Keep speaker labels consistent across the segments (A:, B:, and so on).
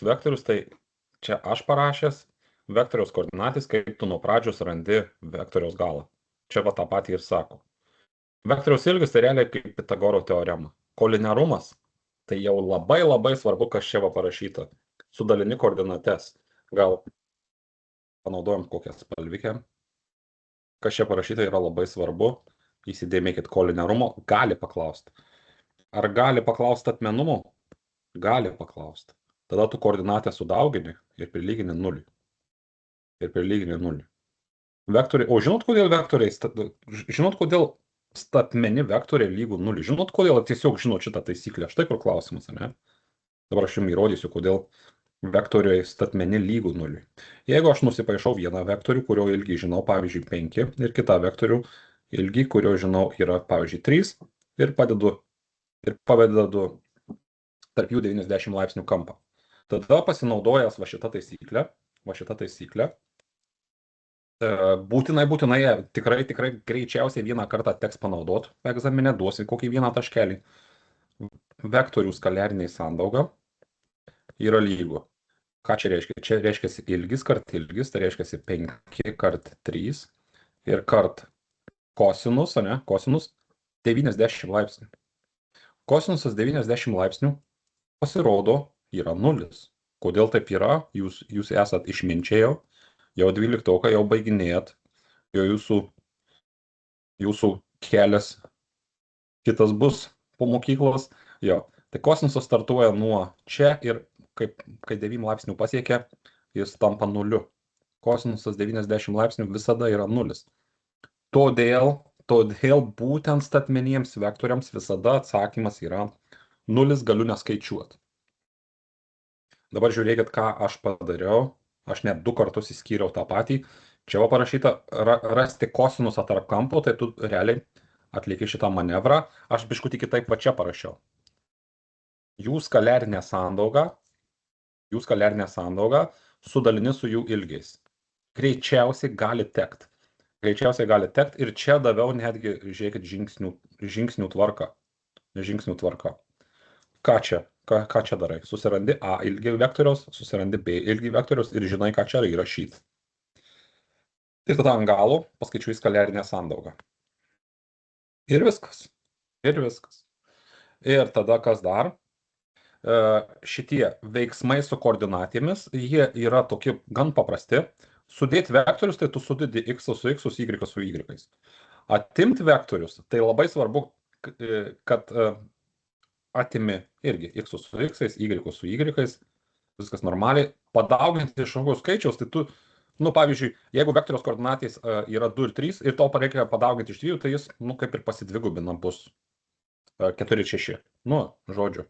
A: vektorius, tai čia aš parašęs vektoriaus koordinatės, kaip tu nuo pradžios randi vektoriaus galą. Čia va tą patį ir sako. Vektoriaus ilgis tai realiai kaip Pitagoro teorema. Kolinearumas tai jau labai labai svarbu, kas čia va parašyta. Sudalini koordinates. Gal panaudojam kokią spalvikę. Kas čia parašyta yra labai svarbu. Įsidėmėkit kolinearumo. Gali paklausti. Ar gali paklausti atmenumo? Gali paklausti. Tada tu koordinatę sudaugini ir prilygini nuliui. Vektoriai, o žinot, kodėl vektoriai, žinot, kodėl statmeni vektoriai lygų nuliui? Žinot, kodėl tiesiog žinot šitą taisyklę? Štai kur klausimas, ne? Dabar aš jums įrodysiu, kodėl vektoriai statmeni lygų nuliui. Jeigu aš nusipaišau vieną vektorių, kurio ilgį žinau, pavyzdžiui, 5, ir kitą vektorių ilgį, kurio žinau, yra, pavyzdžiui, 3, ir pavedu tarp jų 90 laipsnių kampą. Tada pasinaudojęs va šitą taisyklę, būtinai, tikrai greičiausiai vieną kartą teks panaudoti egzamine, duosi kokį vieną taškelį. Vektorių skaliariniai sandauga yra lygu. Ką čia reiškia? Čia reiškia ilgis kart ilgis, tai reiškia 5 kart 3 ir kart kosinus, ne? Kosinus 90 laipsnių. Kosinusas 90 laipsnių pasirodo yra nulis. Kodėl taip yra? Jūs esat išminčiai jau 12, jau baiginėjat, jau jūsų kelias kitas bus po mokyklos. Jo. Tai kosinusas startuoja nuo čia ir kai 9 laipsnių pasiekia, jis tampa nuliu. Kosinusas 90 laipsnių visada yra nulis. Todėl būtent statmeniems vektoriams visada atsakymas yra nulis, galiu neskaičiuoti. Dabar žiūrėkit, ką aš padariau. Aš net 2 kartus įskyriau tą patį. Čia va parašyta rasti kosinusą tarp kampo, tai tu realiai atlieki šitą manevrą. Aš biškutį kitaip va čia parašiau. Jų skaliarinę sandauga sudalini su jų ilgiais. Greičiausiai gali tekt. Ir čia daviau netgi, žiūrėkit, žingsnių tvarka. Ką čia darai? Susirandi A ilgį vektoriaus, susirandi B ilgį vektoriaus ir žinai, ką čia įrašyti. Ir tada ant galo paskaičiuoji skaliarinę sandaugą. Ir viskas. Ir tada kas dar? Šitie veiksmai su koordinatėmis, jie yra tokie gan paprasti. Sudėti vektorius, tai tu sudedi x su x, y su y. Atimti vektorius, tai labai svarbu, kad atimi irgi x su x, y su y, viskas normaliai. Padauginti iš kažkokio skaičiaus, tai tu, pavyzdžiui, jeigu vektoriaus koordinatės yra 2 ir 3 ir to reikia padauginti iš 2, tai jis, kaip ir pasidvigubina bus 4 ir 6. Žodžiu,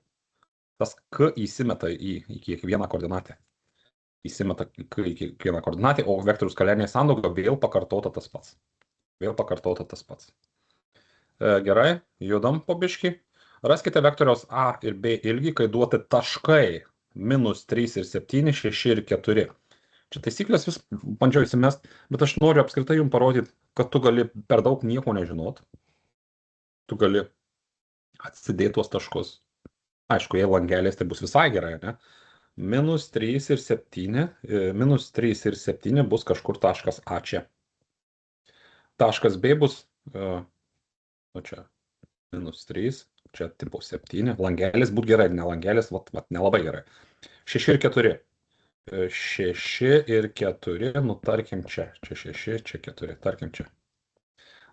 A: tas k įsimeta į kiekvieną koordinatę. O vektorių skaliarinė sandauga vėl pakartota tas pats. Gerai, judam po biškį. Raskite vektoriaus A ir B ilgį, kai duoti taškai -3 ir 7, 6 ir 4. Čia taisyklės vis bandžiau įsimest, bet aš noriu apskritai jums parodyti, kad tu gali per daug nieko nežinot. Tu gali atsidėti tuos taškus. Aišku, jei langelės, tai bus visai gerai, ne? -3 ir 7 bus kažkur taškas A čia. Taškas B bus, čia, -3, čia tipo 7. Langelis būt gerai, ne langelis, nelabai gerai. 6 ir 4. 6 ir 4, tarkim čia. Čia 6, čia 4, tarkim čia.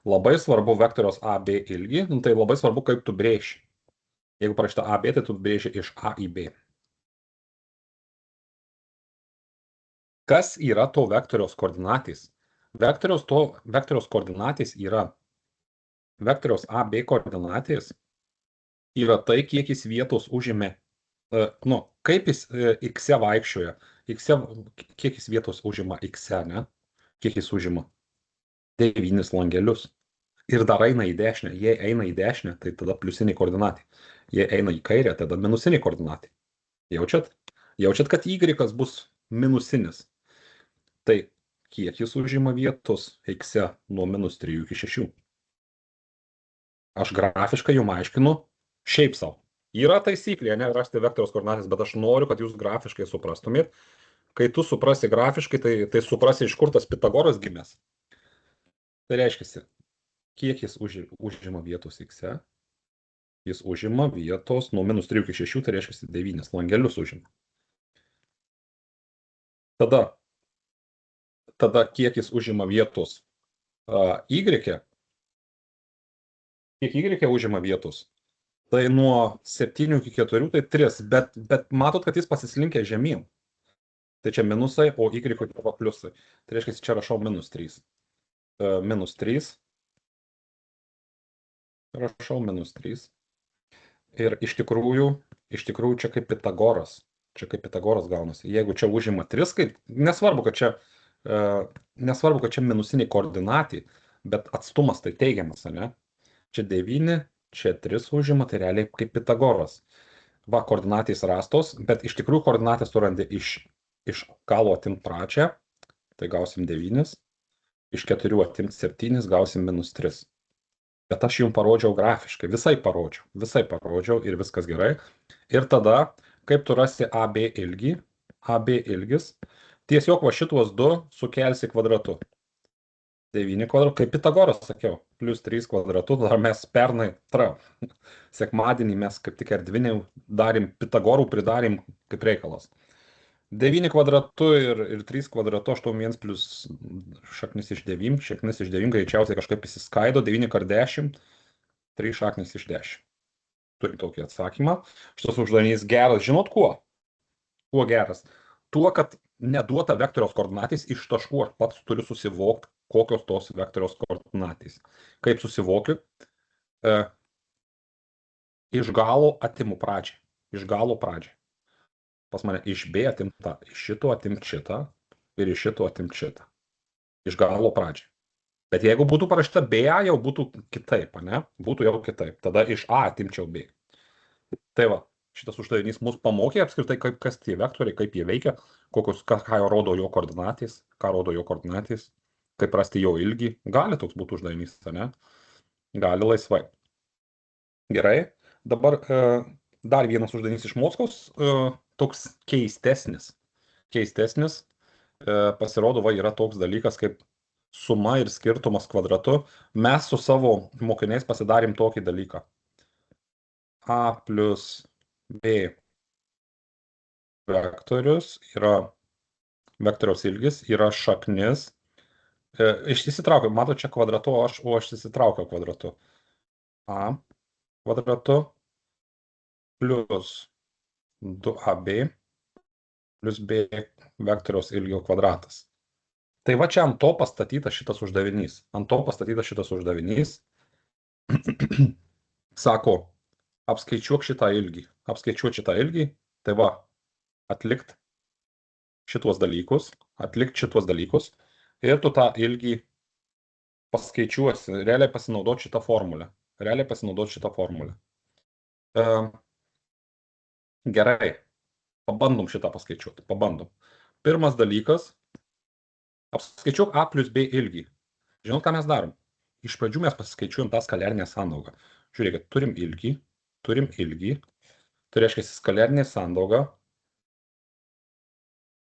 A: Labai svarbu vektoriaus AB ilgį, tai labai svarbu, kaip tu brėši. Jeigu parašyta AB, tai tu brėži iš A į B. Kas yra to vektoriaus koordinatės? Vektoriaus koordinatės yra, vektoriaus AB koordinatės yra tai, kiek jis vietos užėmė, kaip jis x vaikščioja, kiek jis vietos užima x, ne? Kiek jis užima 9 langelius. Ir dar eina į dešinę. Jei eina į dešinę, tai tada pliusinė koordinatė. Jei eina į kairę, tada minusinė koordinatė. Jaučiat, kad y bus minusinis. Tai kiek jis užima vietos x nuo -3 iki 6. Aš grafiškai jums aiškinu šiaip savo. Yra taisyklė, ne, rasti vektoriaus koordinatės, bet aš noriu, kad jūs grafiškai suprastumėt. Kai tu suprasi grafiškai, tai suprasi, iš kur tas Pitagoras gimęs. Tai reiškia, kiek jis užima vietos x, jis užima vietos nuo -3 iki 6, tai reiškia 9 langelius užima. Tada kiek jis užima vietos y, kiek y užima vietos, tai nuo 7 iki 4, tai 3, bet matot, kad jis pasislinkia žemyn. Tai čia minusai, o y yra pliusai. Tai reiškia, čia rašau -3. -3. Rašau -3. Ir iš tikrųjų čia kaip Pitagoras. Čia kaip Pitagoras gaunasi. Jeigu čia užima 3, kaip nesvarbu, kad čia minusiniai koordinatai, bet atstumas tai teigiamas, ne? Čia 9, čia 3 užima, tai realiai kaip Pitagoras. Va, koordinatės rastos, bet iš tikrųjų koordinatės surandi iš galo atimt pradžią, tai gausim 9, iš 4 atimt 7, gausim -3. Bet aš jums parodžiau grafiškai, visai parodžiau ir viskas gerai. Ir tada, kaip tu rasi AB ilgį, AB ilgis, tiesiog va šituos du sukelsi kvadratu. 9 kvadratų, kaip Pitagoras sakiau, +3 kvadratu, dar mes pernai, sekmadienį mes kaip tik erdviniai darėm, Pitagorų pridarėm kaip reikalas. 9 kvadratu ir 3 kvadratu, 8 plus šaknis iš 9, šaknis iš 9 greičiausiai kažkaip įsiskaido, 9 kart 10, 3 šaknis iš 10. Turim tokį atsakymą. Šitas uždavinys geras, žinot kuo? Kuo geras? Tuo, kad neduota vektoriaus koordinatės iš taškų, aš pats turiu susivokti, kokios tos vektoriaus koordinatės. Kaip susivokiu? Iš galo atimu pradžią. Iš galo pradžią. Pas mane iš B atimta, iš šito atimt šitą ir iš šito atimt šitą. Iš galo pradžią. Bet jeigu būtų parašyta BA, jau būtų kitaip, ne? Būtų jau kitaip. Tada iš A atimčiau B. Tai va, šitas uždavinys mus pamokė apskritai, kas tie vektoriai, kaip jie veikia, ką rodo jo koordinatės, kaip rasti jo ilgį. Gali toks būtų uždavinys, ne? Gali laisvai. Gerai. Dabar dar vienas uždavinys iš Moskaus, toks keistesnis. Pasirodo, va, yra toks dalykas kaip suma ir skirtumas kvadratu. Mes su savo mokiniais pasidarėm tokį dalyką. A plus B vektorius yra vektoriaus ilgis, yra šaknis. Išsitraukiau, matot, čia kvadratu, o aš įsitraukiau kvadratu. A kvadratu plus 2AB plus B vektoriaus ilgio kvadratas. Tai va čia ant to pastatytas šitas uždavinys. Sako, apskaičiuok šitą ilgį, tai va, atlikt šituos dalykus ir tu tą ilgį paskaičiuosi, realiai pasinaudot šitą formulę. Gerai, pabandom šitą paskaičiuoti, Pirmas dalykas, apskaičiuok A plus B ilgį. Žinot, ką mes darom? Iš pradžių mes pasiskaičiuojam tą skaliarinę sandaugą. Žiūrėkit, turim ilgį, tai reiškia skaliarinė sandauga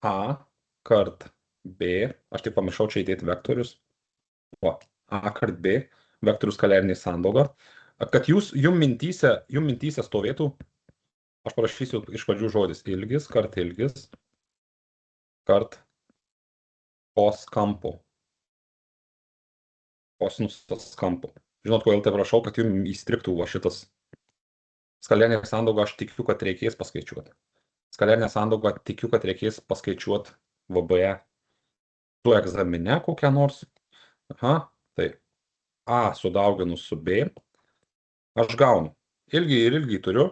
A: A kart B, aš tik pamiršau čia įdėti vektorius, A kart B, vektorių skaliarinė sandauga, kad jum mintyse stovėtų, aš parašysiu iš pradžių žodis ilgis kart cos kampo. Kosinusas kampo. Žinot, kodėl taip rašau, kad jums įstriktų va šitas skaliarinė sandauga, aš tikiu, kad reikės paskaičiuoti. Skaliarinė sandauga tikiu, kad reikės paskaičiuoti VBE su egzamine kokią nors. Tai A sudauginus su B, aš gaunu ilgį turiu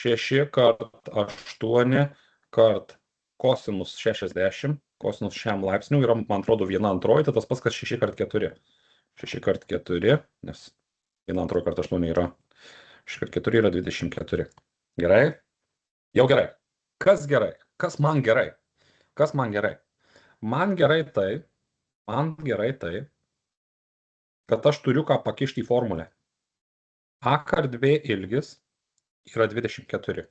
A: 6 kart 8 kart kosinus 60, kosinus šiam laipsnių yra, man atrodo, 1/2, tai tas pats, kas 6 kart 4. 6 kart 4, nes 1/2 kart 8 yra, 6 kart 4 yra 24. Gerai? Jau gerai. Kas gerai? Kas man gerai? Man gerai tai, kad aš turiu ką pakišti į formulę. A kart B ilgis yra 24.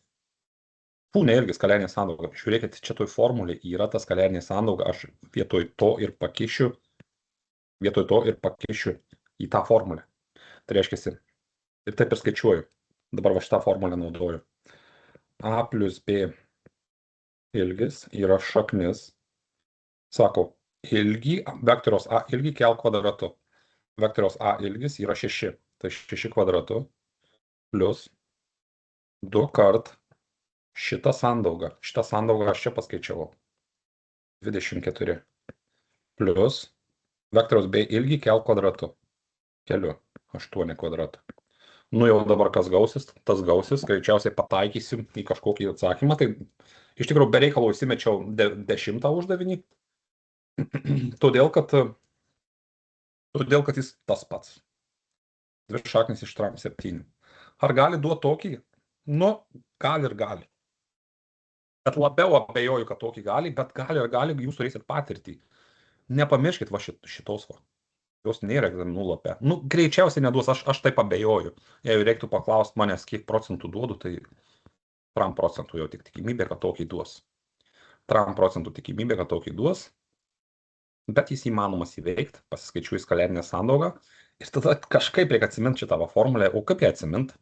A: Pūnė irgi skaliarinė sandauga. Žiūrėkit, čia toj formulė yra ta skaliarinė sandauga, aš vietoj to ir pakišiu į tą formulę. Tai reiškia, ir taip ir skaičiuoju. Dabar va šitą formulę naudoju. A plus B ilgis yra šaknis. Sako, vektoriaus A ilgį kelk kvadratu. Vektoriaus A ilgis yra 6. Tai 6 kvadratu plus 2 kart šitą sandaugą. Šitą sandaugą aš čia paskaičiavau. 24. Plus vektoriaus B ilgį kelk kvadratu. Keliu 8 kvadratų. Nu jau dabar kas gausis, tas gausis, greičiausiai pataikysim į kažkokį atsakymą. Tai iš tikrųjų be reikalo įsimečiau 10 uždavinį, todėl kad jis tas pats. 2 šaknis iš 7. Ar gali duoti tokį? Nu, gali ir gali. Bet labiau abejoju, kad tokį gali, bet gali, jūs turėsit patirtį. Nepamirškit va šitos va. Jos nėra egzaminų lape. Nu, greičiausiai neduos, aš taip abejoju. Jeigu reiktų paklausti manęs, kiek procentų duodu, tai 3 procentų jau tik tikimybė, kad tokį duos. 3 procentų tikimybė, kad tokį duos, bet jis įmanomas įveikti, pasiskaičiuoju skaliarinę sandaugą ir tada kažkaip reikia atsiminti šitą formulę. O kaip ją atsiminti?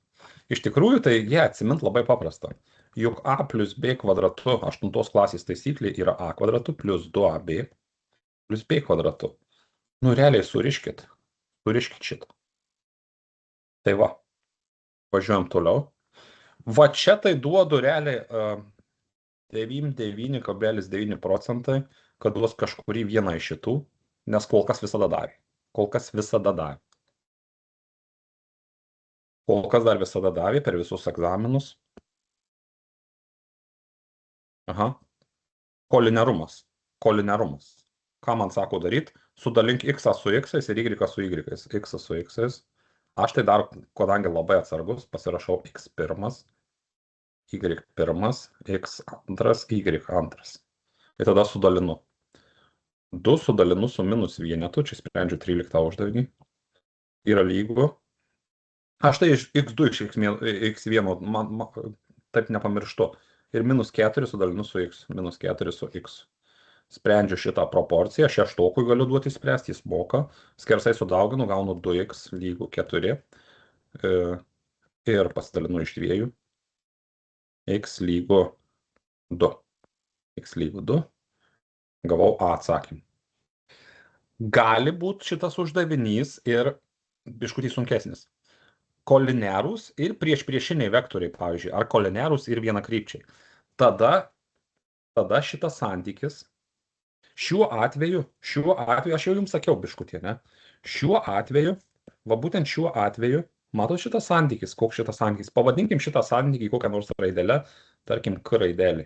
A: Iš tikrųjų, tai ją atsiminti labai paprasta. Juk A plus B kvadratu 8 klasės taisyklė yra A kvadratu plus 2AB plus B kvadratu. Nu, realiai suriškit šitą. Tai va, važiuojam toliau. Va čia tai duodu realiai 99,9 procentai, kad duos kažkurį vieną iš šitų, nes kol kas visada davė. Kol kas dar visada davė per visus egzaminus. Aha. Kolinerumas. Ką man sako daryti? Sudalink x su x ir y su y. X su x. Aš tai dar, kadangi labai atsargus, pasirašau x1, y1, x2, y2. Ir tada sudalinu. 2 sudalinu su minus vienetu, čia sprendžiu 13 uždavinį. Yra lygu. Aš tai iš x2, iš x1, taip nepamirštu. Ir minus 4 sudalinu su x, minus 4 su x. Sprendžiu šitą proporciją, 6 galiu duoti spręsti, jis moka. Skersai sudauginu, gaunu 2x lygų 4. Ir pasidalinu iš 2. X lygų 2. X lygų 2. Gavau A atsakymą. Gali būti šitas uždavinys ir biškutį sunkesnis. Kolinerus ir priešpriešiniai vektoriai, pavyzdžiui, ar kolinerus ir vienakrypčiai. Tada šitas santykis, šiuo atveju, aš jau jums sakiau biškutį, ne? Šiuo atveju, būtent šiuo atveju, matot šitas santykis, koks šitas santykis, pavadinkim šitą santykį kokią nors raidelę, tarkim K raidelį.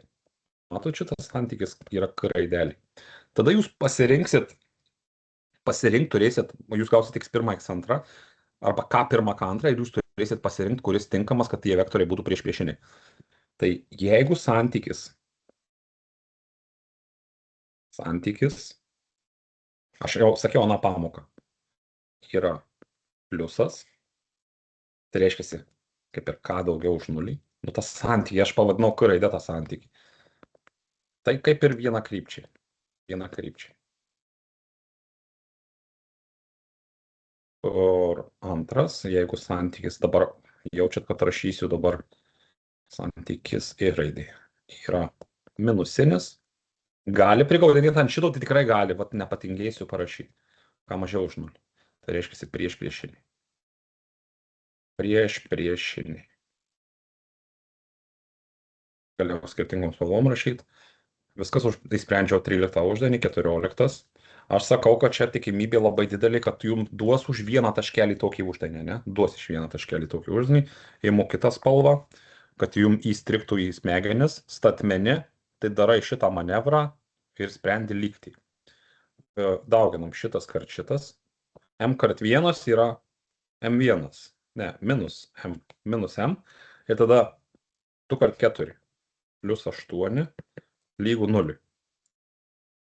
A: Matot šitas santykis yra K raidelį. Tada jūs turėsit, jūs gausit x1, x2, arba K1, K2 ir jūs turėsit pasirinkti, kuris tinkamas, kad tie vektoriai būtų priešpriešiniai. Tai jeigu santykis, aš jau sakiau aną pamoką, yra pliusas, tai reiškia, kaip ir K daugiau už 0, nu tas santykį, aš pavadinau K raidę tą santykį. Tai kaip ir vienakrypčiai. Ir antras, jeigu santykis dabar, jaučiat, kad rašysiu dabar santykis į raidį, yra minusinis, gali prigaudinėti ant šito, tai tikrai gali, nepatingėsiu parašyti, ką mažiau už 0. Tai reiškia priešpriešiniai. Galėjau skirtingom spalvom rašyti. Viskas įsprendžiau 13 uždavinį, 14. Aš sakau, kad čia tikimybė labai didelė, kad jums duos už vieną taškelį tokį uždavinį, ne? Duos iš vieną taškelį tokį uždavinį, įimu kitą spalvą, kad jums įstriktų į smegenis, statmeni, tai darai šitą manevrą ir sprendi lygtį. Dauginam šitas kart šitas. M kart 1 yra M1, ne, minus M, ir tada 2 kart 4 plus 8 lygų 0.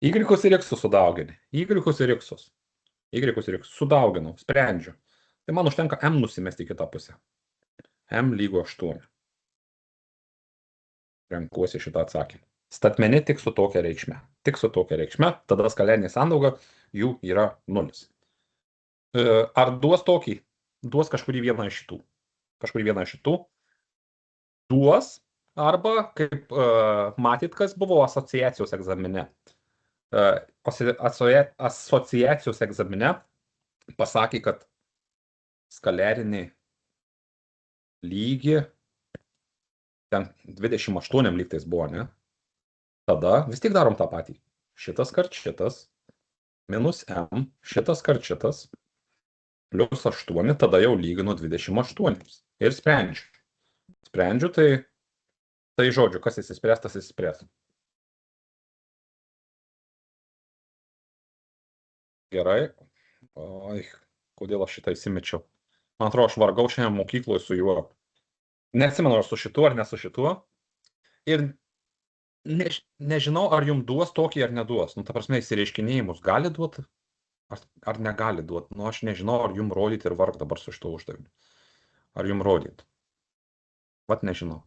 A: Y ir x sudaugini. Y ir x sudauginau, sprendžiu. Tai man užtenka M nusimesti į kitą pusę. M lygu 8. Renkuosi šitą atsakymą. Statmeni tik su tokia reikšme. Tik su tokia reikšme, tada skalerinė sandauga jų yra 0. Ar duos tokį? Duos kažkurį vieną iš šitų. Kažkurį vieną iš šitų. Duos, arba, kaip matyt, kas buvo asociacijos egzamine. Asociacijos egzamine pasakė, kad skalerinį lygį ten 28 lygtais buvo, ne? Tada vis tik darom tą patį. Šitas kart šitas, minus m, šitas kart šitas, plius 8, tada jau lyginu 28. Ir sprendžiu. Sprendžiu, tai žodžiu, kas įsispręs, tas įsispręs. Gerai. Oi, kodėl aš šitą įsimečiau? Man atrodo, aš vargau šiandien mokykloje su juo. Neatsimenu, ar su šituo, ar ne su šituo. Ir nežinau, ar jums duos tokį, ar neduos. Nu, ta prasme, įsireiškinėjimus gali duoti, ar negali duoti. Nu, aš nežinau, ar jums rodyti ir varg dabar su šito uždaviniu. Ar jums rodyti. Vat nežinau.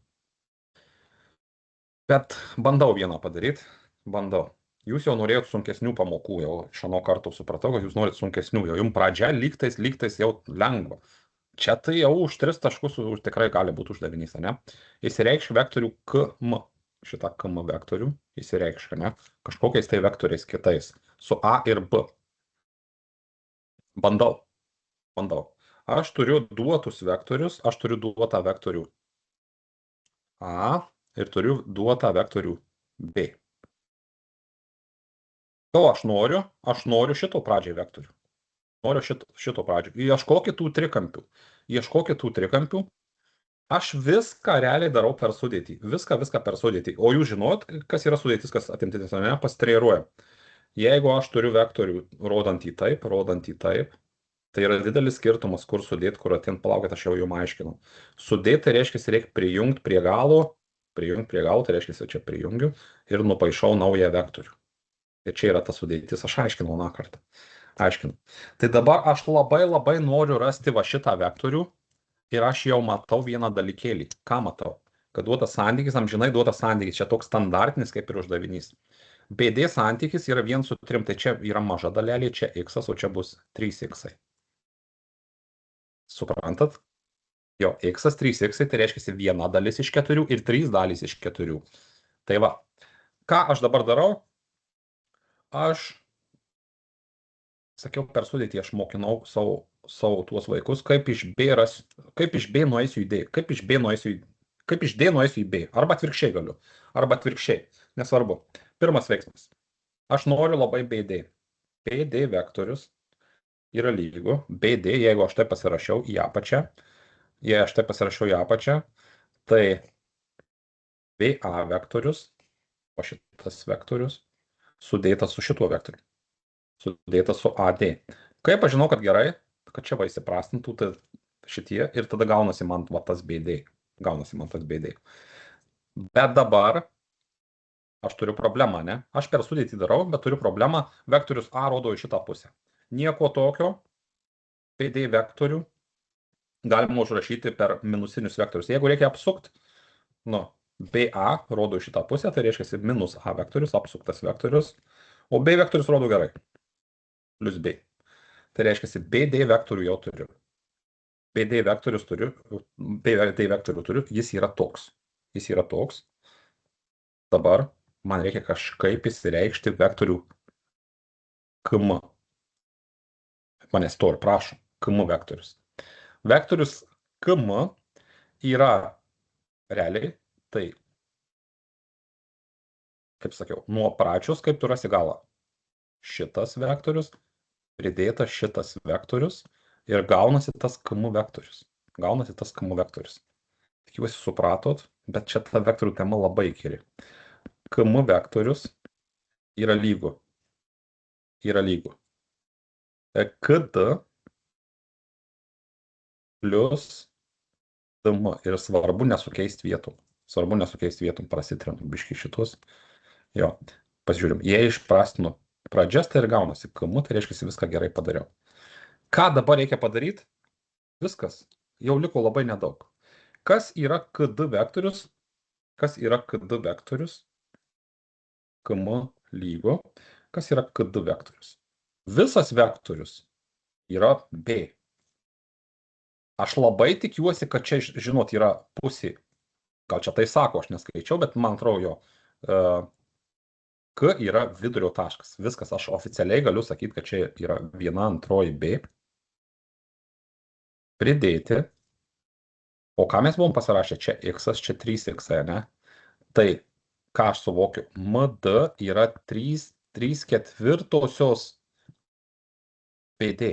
A: Bet bandau vieną padaryti. Bandau. Jūs jau norėjot sunkesnių pamokų, jau iš ano karto supratau, kad jūs norit sunkesnių. Jau jums pradžia lygtais jau lengva. Čia tai jau už 3 taškus tikrai gali būti uždavinys, ne? Įsireikš vektorių KM. Šitą KM vektorių įsireikš, ne? Kažkokiais tai vektoriais kitais. Su A ir B. Bandau. Aš turiu duotus vektorius, aš turiu duotą vektorių A ir turiu duotą vektorių B. Ko aš noriu? Aš noriu šito pradžiai vektorių. Noriu šito pradžiai. Ieškokit tų trikampių. Aš viską realiai darau per sudėtį. Viską per sudėtį. O jūs žinot, kas yra sudėtis, kas atimtinis, ne? Pasitreniruojam. Jeigu aš turiu vektorių rodantį taip, tai yra didelis skirtumas, kur sudėti, kur atimti. Palaukit, aš jau jums aiškinau. Sudėti tai reiškia, reikia prijungti prie galo. Prijungti prie galo, tai reiškia, čia prijungiu ir nupaišau naują vektorių. Ir čia yra ta sudėtis, aš aiškinau na kartą. Aiškinu. Tai dabar aš labai noriu rasti va šitą vektorių ir aš jau matau vieną dalykėlį. Ką matau? Kad duotas santykis, amžinai duotas santykis, čia toks standartinis kaip ir uždavinys. BD santykis yra 1:3, tai čia yra maža dalelė, čia x, o čia bus 3x. Suprantat? Jo, x 3x, tai reiškia 1 dalis iš 4 ir 3 dalys iš 4. Tai va, ką aš dabar darau? Aš sakiau, per sudėtį aš mokinau savo tuos vaikus, kaip iš B nueisiu į D, kaip iš D nueisiu į B, arba atvirkščiai galiu, arba atvirkščiai, nesvarbu. Pirmas veiksmas. Aš noriu labai BD. BD vektorius yra lygu, BD, jeigu aš tai pasirašiau į apačią, tai BA vektorius, o šitas vektorius, sudėtas su šituo vektoriu. Sudėtas su AD. Kaip aš žinau, kad gerai, kad čia va įsiprastintų tai šitie ir tada gaunasi man va tas BD. Bet dabar aš turiu problemą, ne? Aš per sudėtį darau, bet turiu problemą, vektorius A rodo į šitą pusę. Nieko tokio, BD vektorių galima užrašyti per minusinius vektorius. Jeigu reikia apsukti, BA rodo į šitą pusę, tai reiškia minus A vektorius, apsuktas vektorius, o B vektorius rodo gerai. Plus B. Tai reiškia, BD vektorių jau turiu. BD vektorių turiu, jis yra toks. Dabar man reikia kažkaip įsireikšti vektorių KM. Manęs to ir prašo, KM vektorius. Vektorius KM yra realiai, tai, kaip sakiau, nuo pradžios, kaip tu rasi galą. Šitas vektorius, pridėtas šitas vektorius ir gaunasi tas KM vektorius. Tikiuosi supratot, bet čia ta vektorių tema labai geri. KM vektorius yra lygu. KD plus DM ir svarbu nesukeisti vietom, prasitrinu biškį šitus. Jo, pasižiūrim, jei išprastinu pradžias, tai ir gaunasi KM, tai reiškia, viską gerai padariau. Ką dabar reikia padaryti? Viskas. Jau liko labai nedaug. Kas yra KD vektorius? Kas yra KD vektorius? KM lygu. Kas yra KD vektorius? Visas vektorius yra B. Aš labai tikiuosi, kad čia, žinot, yra pusė. Gal čia tai sako, aš neskaičiau, bet man atrodo jo. K yra vidurio taškas. Viskas, aš oficialiai galiu sakyti, kad čia yra 1/2 B. Pridėti. O ką mes buvom pasirašę? Čia x, čia 3x, ne? Tai, ką aš suvokiu, MD yra 3/4 BD.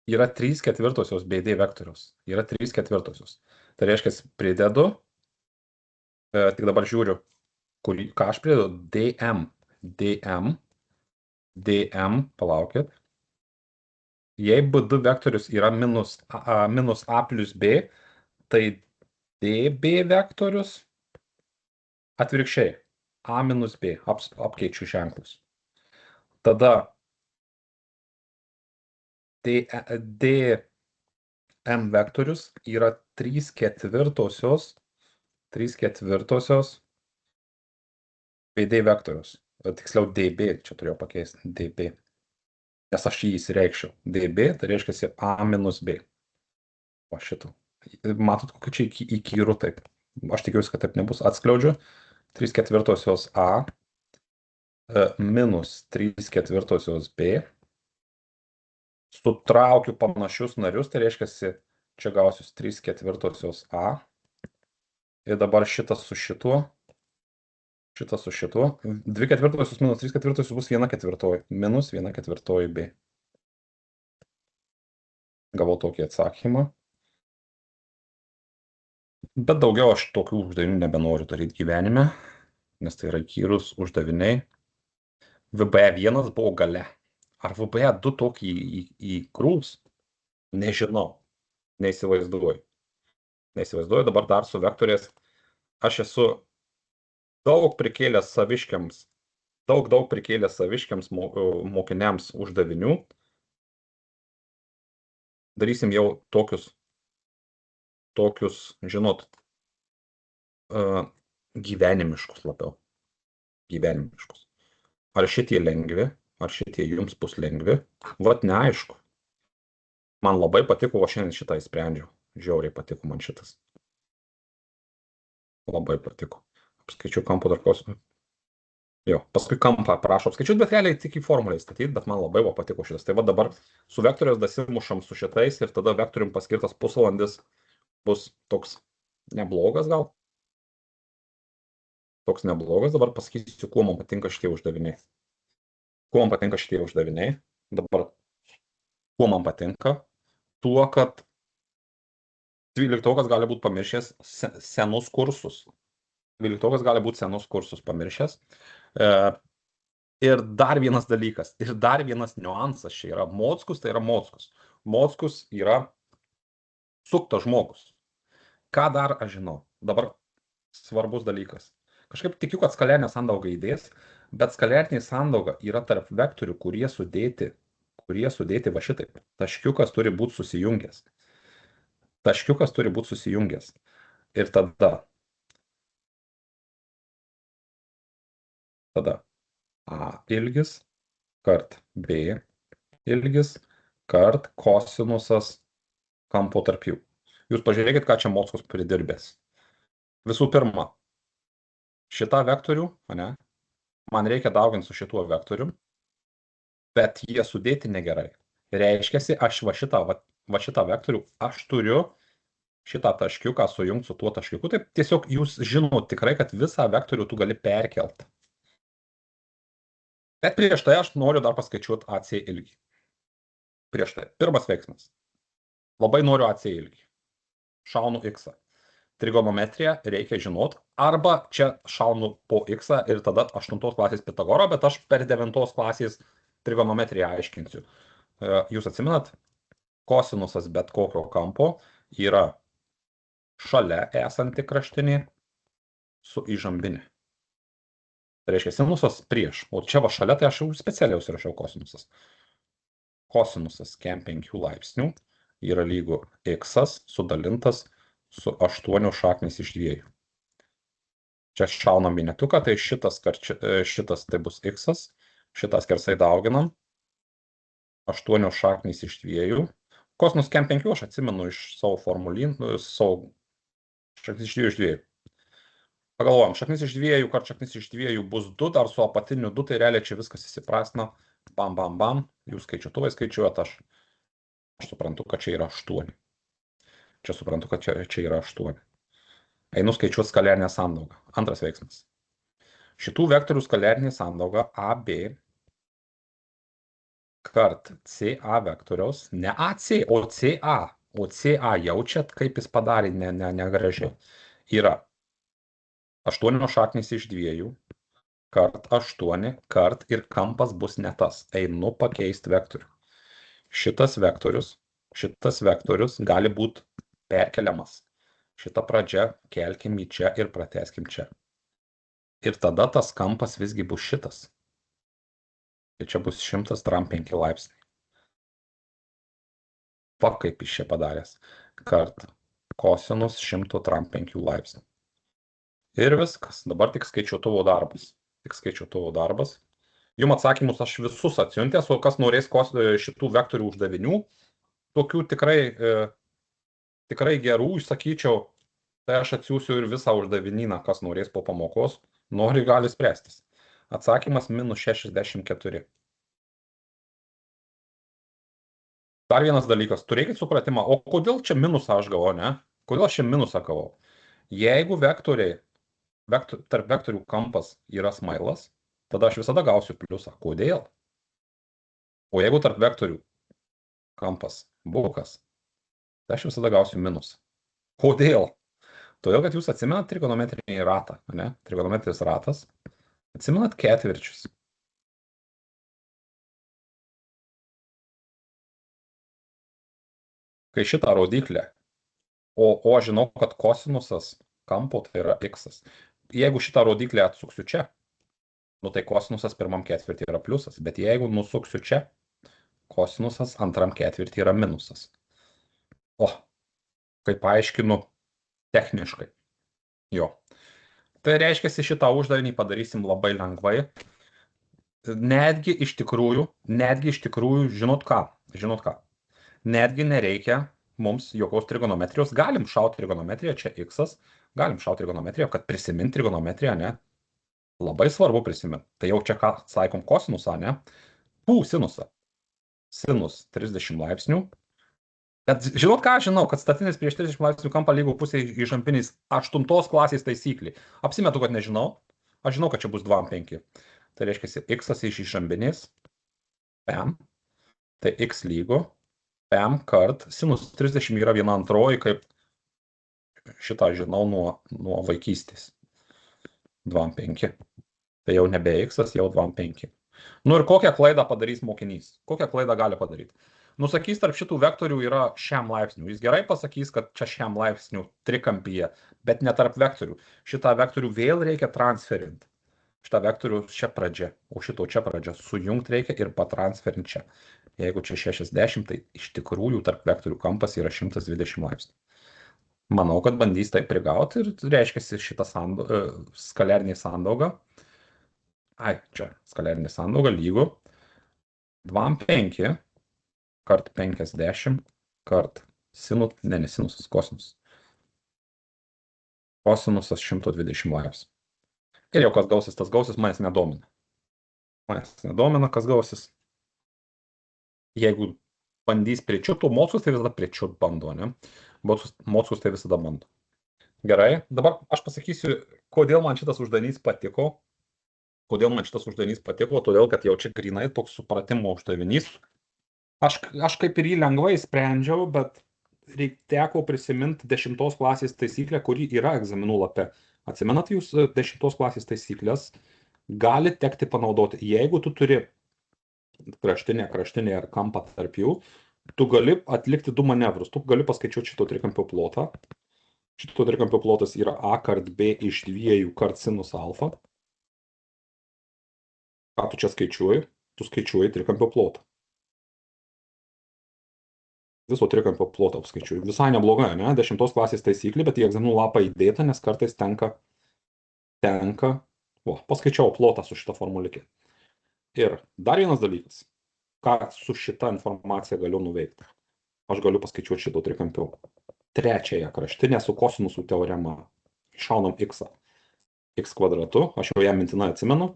A: Yra 3/4 BD vektorius. Yra 3/4. Tai reiškia, pridedu, tik dabar žiūriu, ką aš pridedu, dm, palaukit. Jei BD vektorius yra minus A plus B, tai DB vektorius atvirkščiai. A minus B, apkeičiu ženklus. Tada dm vektorius yra 3/4 BD vektorius. Tiksliau DB, čia turėjau pakeisti DB. Nes aš jį įsireikščiau. DB, tai reiškia A minus B. O šitą. Matot, kokia čia įkyru taip. Aš tikiuosi, kad taip nebus. Atskliaudžiu. 3/4 A minus 3/4 B. Sutraukiu panašius narius, tai reiškia, čia gausius 3/4 A. Ir dabar šitas su šituo. Šitas su šituo. 2/4 minus 3/4 bus 1/4. Minus 1/4 B. Gavau tokį atsakymą. Bet daugiau aš tokių uždavinių nebenoriu daryti gyvenime, nes tai yra įkyrus uždaviniai. VB1 buvo gale. Ar VB2 tokį įkrūs? Nežinau. Neįsivaizduoju. Neįsivaizduoju, dabar dar su vektoriais. Aš esu daug prikėlęs saviškiams mokiniams uždavinių. Darysim jau tokius, žinot, gyvenimiškus labiau. Gyvenimiškus. Ar šitie lengvi, ar šitie jums bus lengvi? Vat neaišku. Man labai patiko, o šiandien šitą įsprendžiau. Žiauriai patiko man šitas. Labai patiko. Apskaičiu kampo darkos. Jo, paskui kampą prašo apskaičiuoti, bet realiai tik į formulę įstatyti, bet man labai patiko šitas. Tai va dabar su vektorius dasimušam su šitais ir tada vektorium paskirtas pusvalandis bus toks neblogas gal. Toks neblogas. Dabar pasakysiu, kuo man patinka šitie uždaviniai. Kuo man patinka šitie uždaviniai? Dabar, kuo man patinka? Tuo, kad 12-okas gali būti pamiršęs senus kursus. 12-okas gali būti senus kursus pamiršęs. Ir dar vienas dalykas, ir dar vienas niuansas čia yra. Mockus tai yra Mockus. Mockus yra suktas žmogus. Ką dar aš žinau? Dabar svarbus dalykas. Kažkaip tikiu, kad skalerinė sandauga įdės, bet skalerinė sandauga yra tarp vektorių, kurie sudėti va šitaip. Taškiukas turi būti susijungęs. Taškiukas turi būti susijungęs. Ir tada A ilgis kart B ilgis kart kosinusas kampo tarp jų. Jūs pažiūrėkit, ką čia Mockus pridirbęs. Visų pirma, šitą vektorių, ane, man reikia dauginti su šituo vektorium, bet jie sudėti negerai. Reiškiasi, aš va šitą vektorių, aš turiu šitą taškiuką sujungti su tuo taškiuku. Taip tiesiog jūs žinot tikrai, kad visą vektorių tu gali perkelti. Bet prieš tai aš noriu dar paskaičiuoti AC ilgį. Prieš tai. Pirmas veiksmas. Labai noriu AC ilgį. Šaunu X. Trigonometriją reikia žinot. Arba čia šaunu po X ir tada 8 klasės Pitagoro, bet aš per 9 klasės trigonometriją aiškinsiu. Jūs atsimenat, kosinusas bet kokio kampo yra šalia esanti kraštinė su įžambinė. Tai reiškia sinusas prieš. O čia va šalia, tai aš jau specialiai užsirašiau kosinusas. Kosinusas kem 5 laipsnių yra lygu x sudalintas su 8 šaknis iš 2. Čia šaunam vienetuką, tai šitas tai bus x, šitas skersai dauginam. 8 šaknis iš 2. Kosinus kem 5 aš atsimenu iš savo formulynų, savo šaknis iš 2 iš 2. Pagalvojom, šaknis iš 2 kart šaknis iš 2 bus 2, dar su apatiniu 2, tai realiai čia viskas įsiprastina. Bam, bam, bam. Jūs skaičiuotuvai skaičiuojat, aš suprantu, kad čia yra 8. Čia suprantu, kad čia yra 8. Einu skaičiuoti skaliarinę sandaugą. Antras veiksmas. Šitų vektorių skaliarinė sandauga AB kart CA vektoriaus, ne AC, o CA. O CA jaučiat, kaip jis padarė negražiai. Yra 8 šaknis iš 2 kart 8 kart ir kampas bus ne tas. Einu pakeisti vektorių. Šitas vektorius gali būti perkeliamas. Šitą pradžią kelkim į čia ir pratęskim čia. Ir tada tas kampas visgi bus šitas. Tai čia bus 105 laipsniai. Va kaip iš čia padaręs. Kart kosinus 105 laipsnių. Ir viskas. Dabar tik skaičiuotuvo darbas. Jums atsakymus aš visus atsiuntęs, o kas norės šitų vektorių uždavinių, tokių tikrai gerų, sakyčiau, tai aš atsiųsiu ir visą uždavinyną, kas norės po pamokos, gali spręstis. Atsakymas -64. Dar vienas dalykas, turėkit supratimą, o kodėl čia minusą aš gavau, ne? Kodėl aš čia minusą gavau? Jeigu tarp vektorių kampas yra smailas, tada aš visada gausiu pliusą. Kodėl? O jeigu tarp vektorių kampas bukas, tai aš visada gausiu minusą. Kodėl? Todėl, kad jūs atsimenat trigonometrinį ratą, ne? Trigonometrinis ratas. Atsimenat ketvirčius. Kai šitą rodiklę, o aš žinau, kad kosinusas kampo tai yra x. Jeigu šitą rodiklę atsuksiu čia, tai kosinusas pirmam ketvirtį yra pliusas, bet jeigu nusuksiu čia, kosinusas antram ketvirtį yra minusas. Kaip paaiškinu techniškai. Jo. Tai reiškia, šitą uždavinį padarysim labai lengvai. Netgi iš tikrųjų, žinot ką? Netgi nereikia mums jokios trigonometrijos. Galim šauti trigonometriją, čia x, galim šauti trigonometriją, kad prisiminti trigonometriją, ne? Labai svarbu prisiminti. Tai jau čia ką saikom kosinusą, ne? Sinusą. Sinus 30 laipsnių. Bet žinot ką, žinau, kad statinis prieš 30 laipsnių kampą lygų pusė įžampiniais 8 klasės taisyklį. Apsimetu, kad nežinau. Aš žinau, kad čia bus 2/5. Tai reiškia, x iš įžambinės, pm, tai x lygu, pm kart, sinus 30 yra 1/2, kaip šitą žinau nuo vaikystės. 2/5. Tai jau nebe x, jau 2/5. Ir kokią klaidą padarys mokinys? Kokią klaidą gali padaryti? Nusakys, tarp šitų vektorių yra šiam laipsnių. Jis gerai pasakys, kad čia šiam laipsnių trikampyje, bet ne tarp vektorių. Šitą vektorių vėl reikia transferinti. Šitą vektorių čia pradžia, o šito čia pradžia sujungti reikia ir patransferinti čia. Jeigu čia 60, tai iš tikrųjų tarp vektorių kampas yra 120 laipsnių. Manau, kad bandys tai prigauti ir reiškia šitą skaliarinė sandauga. Čia skaliarinė sandauga lygu 2/5 kart 50 kart sinusas, kosinus. Kosinusas 120 laipsnių. Ir jau kas gausis, tas gausis, manęs nedomina. Kas gausis. Jeigu bandys pričiut, o mokslus tai visada pričiut bando, ne? Mokslus tai visada bando. Gerai, dabar aš pasakysiu, kodėl man šitas uždavinys patiko. Todėl, kad jau čia grinai toks supratimo uždavinys. Aš kaip ir jį lengvai sprendžiau, bet teko prisiminti 10 klasės taisyklę, kuri yra egzaminų lape. Atsimenat jūs 10 klasės taisyklės? Gali tekti panaudoti. Jeigu tu turi kraštinė ar kampą tarp jų, tu gali atlikti 2 manevrus. Tu gali paskaičiuoti šito trikampio plotą. Šito trikampio plotas yra a kart b iš 2 kart sinus alfa. Ką tu čia skaičiuoji? Tu skaičiuoji trikampio plotą. Viso trikampio plotą apskaičiuoju. Visai neblogai, ne? 10 klasės taisyklė, bet į egzaminų lapą įdėta, nes kartais tenka, paskaičiau plotą su šita formulikė. Ir dar vienas dalykas, ką su šita informacija galiu nuveikti. Aš galiu paskaičiuoti šito trikampio trečiąją kraštinę su kosinusų teorema. Iššaunam x. X kvadratu, aš jau ją mintinai atsimenu.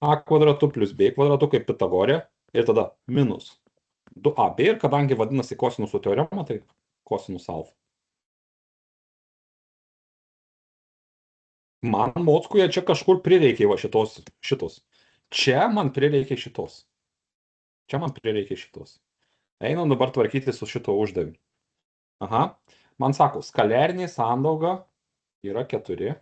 A: A kvadratu plus b kvadratu kaip Pitagorė. Ir tada minus 2ab. Ir kadangi vadinasi kosinusų teorema, tai kosinus alfa. Man Mockuje čia kažkur prireikė va šitos. Čia man prireikė šitos. Einam dabar tvarkyti su šito uždaviniu. Aha. Man sako, skaliarinė sandauga yra 4.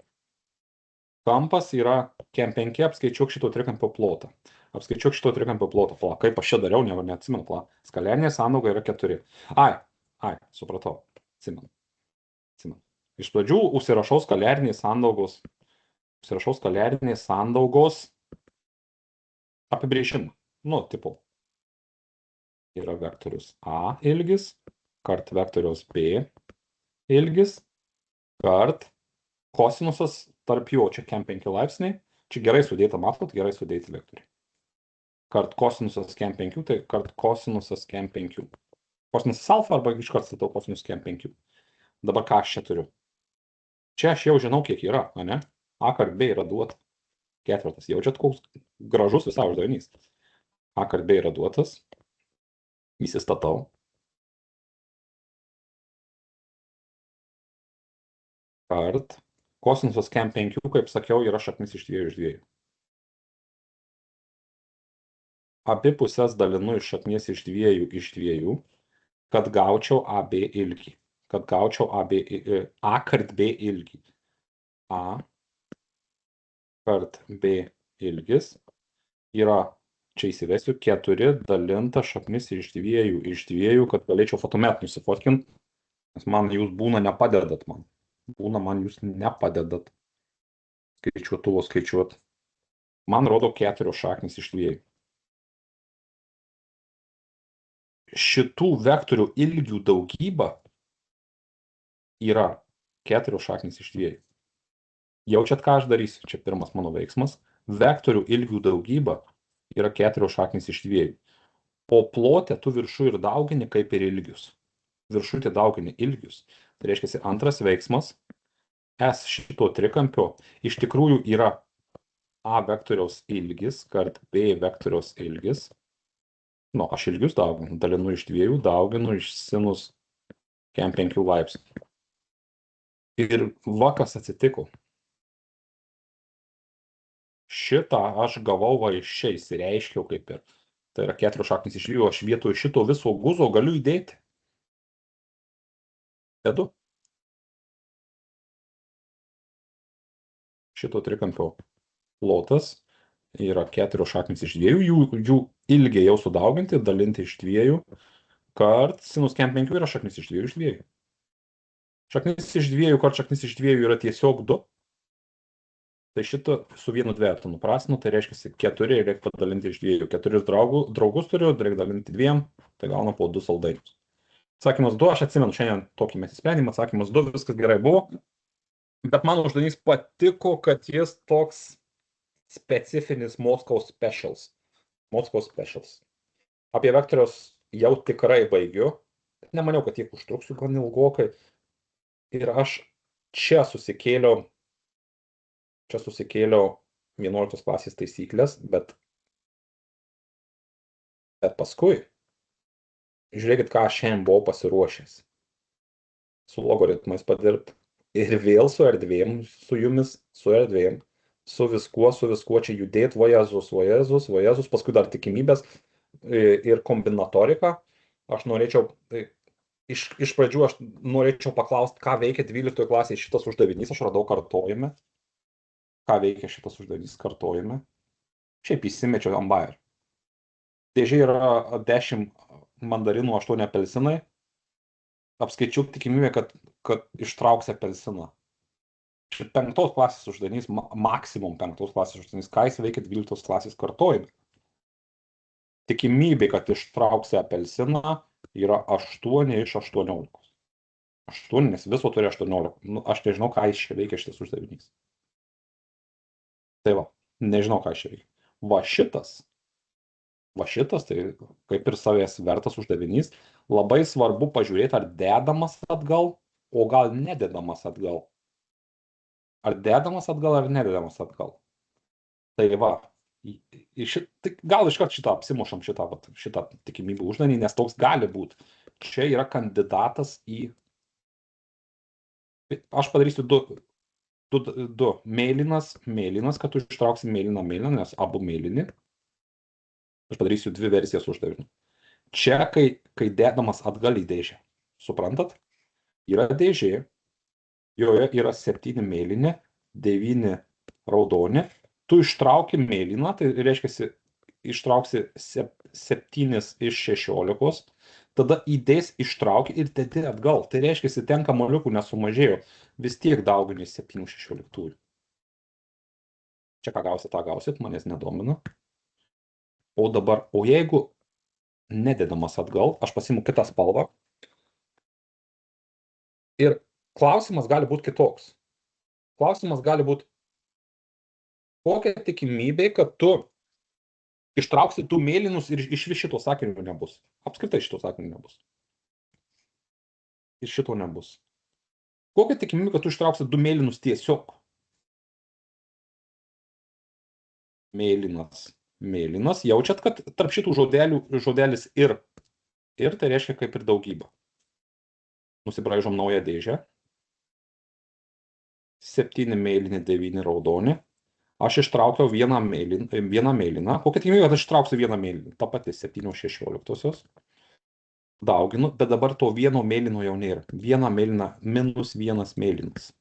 A: Kampas yra kem 5, apskaičiuok šito trikampio plotą. Kaip aš čia dariau, neatsimenu. Skaliarinė sandauga yra 4. Supratau. Atsimenu. Iš pradžių užsirašau skaliarinės sandaugos apibrėžimą. Tipo. Yra vektorius A ilgis, kart vektorius B ilgis, kart kosinusas tarp jo, čia kem 5 laipsniai, čia gerai sudėta, matot, gerai sudėti vektoriai. Kart kosinusas kem 5, tai kart kosinusas kem 5. Kosinusas alfa arba iškart statau kosinus kem 5. Dabar ką aš čia turiu? Čia aš jau žinau, kiek yra, ne? A kart B yra duota. 4. Jaučiat, koks gražus visai uždavinys. A kart B yra duotas. Įsistatau. Kart kosinusas kem 5, kaip sakiau, yra šaknis iš 2 iš 2. Abi pusės dalinu iš šaknies iš 2 iš 2, kad gaučiau AB ilgį. A kart B ilgį. A kart B ilgis yra, čia įsivesiu, 4 dalinta šaknis iš 2 iš 2, kad galėčiau fotometrą nusifotkinti, nes man jūs būna nepadedat man. Jūs nepadedat skaičiuotuvo skaičiuoti. Man rodo 4 šaknis iš 2. Šitų vektorių ilgių daugyba yra 4 šaknis iš 2. Jaučiat, ką aš darysiu? Čia pirmas mano veiksmas. Vektorių ilgių daugyba yra 4 šaknis iš 2. O plote tu viršų ir daugini kaip ir ilgius. Viršutį daugini ilgius. Tai reiškia, antras veiksmas S šito trikampio iš tikrųjų yra A vektoriaus ilgis kart B vektoriaus ilgis. Aš ilgius dauginu. Dalinu iš 2, dauginu iš sinus kem 5 laipsnių. Ir kas atsitiko. Šitą aš gavau iš čia įsireiškiau kaip ir. Tai yra 4 šaknis iš 2, aš vietoj šito viso guzo galiu įdėti. Dedu. Šito trikampio plotas yra 4 šaknis iš 2, jų ilgiai jau sudauginti, dalinti iš 2, kart sinus kem 5 yra šaknis iš 2 iš 2. Šaknis iš 2 kart šaknis iš 2 yra tiesiog 2. Tai šitą su vienu dvertu nuprasinu, tai reiškia 4 reikia padalinti iš 2. 4 draugus turiu, reikia dalinti 2, tai gauna po 2 saldainius. Atsakymas 2, aš atsimenu, šiandien tokį mes įsprendėm, atsakymas 2, viskas gerai buvo. Bet man uždavinys patiko, kad jis toks specifinis Moscow Specials. Apie vektorius jau tikrai baigiu. Nemaniau, kad tiek užtruksiu gan ilgokai. Ir aš čia susikėliau 11 klasės taisyklės, bet paskui, žiūrėkit, ką aš šiandien buvau pasiruošęs. Su logaritmais padirbti. Ir vėl su erdvėm, su jumis, su viskuo čia judėti, vajezus, paskui dar tikimybės ir kombinatorika. Aš norėčiau, iš pradžių aš norėčiau paklausti, ką veikia 12 klasėje šitas uždavinys, aš radau kartojime. Ką veikia šitas uždavinys kartojime. Šiaip įsimečiau ant Bayer. Dėžė yra 10 mandarinų, 8 apelsinai. Apskaičiau tikimybę, kad ištrauks apelsiną. 5 klasės uždavinys, maksimum 5 klasės uždavinys, ką jis veikia 12 klasės kartojime. Tikimybė, kad ištrauksi apelsiną yra 8 iš 18. 8, nes viso turi 18. Nu, aš nežinau, ką jis čia veikia šitas uždavinys. Tai va, nežinau, ką čia veikia. Va šitas, tai kaip ir savęs vertas uždavinys. Labai svarbu pažiūrėti, ar dedamas atgal, o gal nededamas atgal. Ar dedamas atgal, ar nededamas atgal. Tai va, tai gal iškart šitą apsimušam, šitą tikimybę uždavinį, nes toks gali būti. Čia yra kandidatas į... Aš padarysiu du. Mėlynas, kad tu ištrauksi mėlyną, nes abu mėlyni. Aš padarysiu 2 versijas uždavinių. Čia, kai dedamas atgal į dėžę, suprantat? Yra dėžė, joje yra 7 mėlyni, 9 raudoni. Tu ištrauki mėlyną, tai reiškia, ištrauksi 7 iš 16, tada įdės ištrauki ir dedi atgal. Tai reiškia, ten kamuoliukų nesumažėjo, vis tiek daugini 7/16. Čia ką gausit, tą gausit, manęs nedomina. O jeigu nededamas atgal, aš pasiimu kitą spalvą. Ir klausimas gali būti kitoks. Klausimas gali būti, kokia tikimybė, kad tu ištrauksi 2 mėlynus ir iš vis šito sakinio nebus. Apskritai šito sakinio nebus. Ir šito nebus. Kokia tikimybė, kad tu ištrauksi 2 mėlynus tiesiog? Mėlynas. Jaučiat, kad tarp šitų žodelių žodelis ir tai reiškia kaip ir daugybą. Nusibraižom naują dėžę. 7 mėlyni, 9 raudoni. Aš ištraukiau vieną mėlyną. Kokia tikimybė, kad aš ištrauksiu vieną mėlyną? Ta pati 7/16. Dauginu, bet dabar to vieno mėlyno jau nėra. Viena mėlyna minus vienas mėlynas.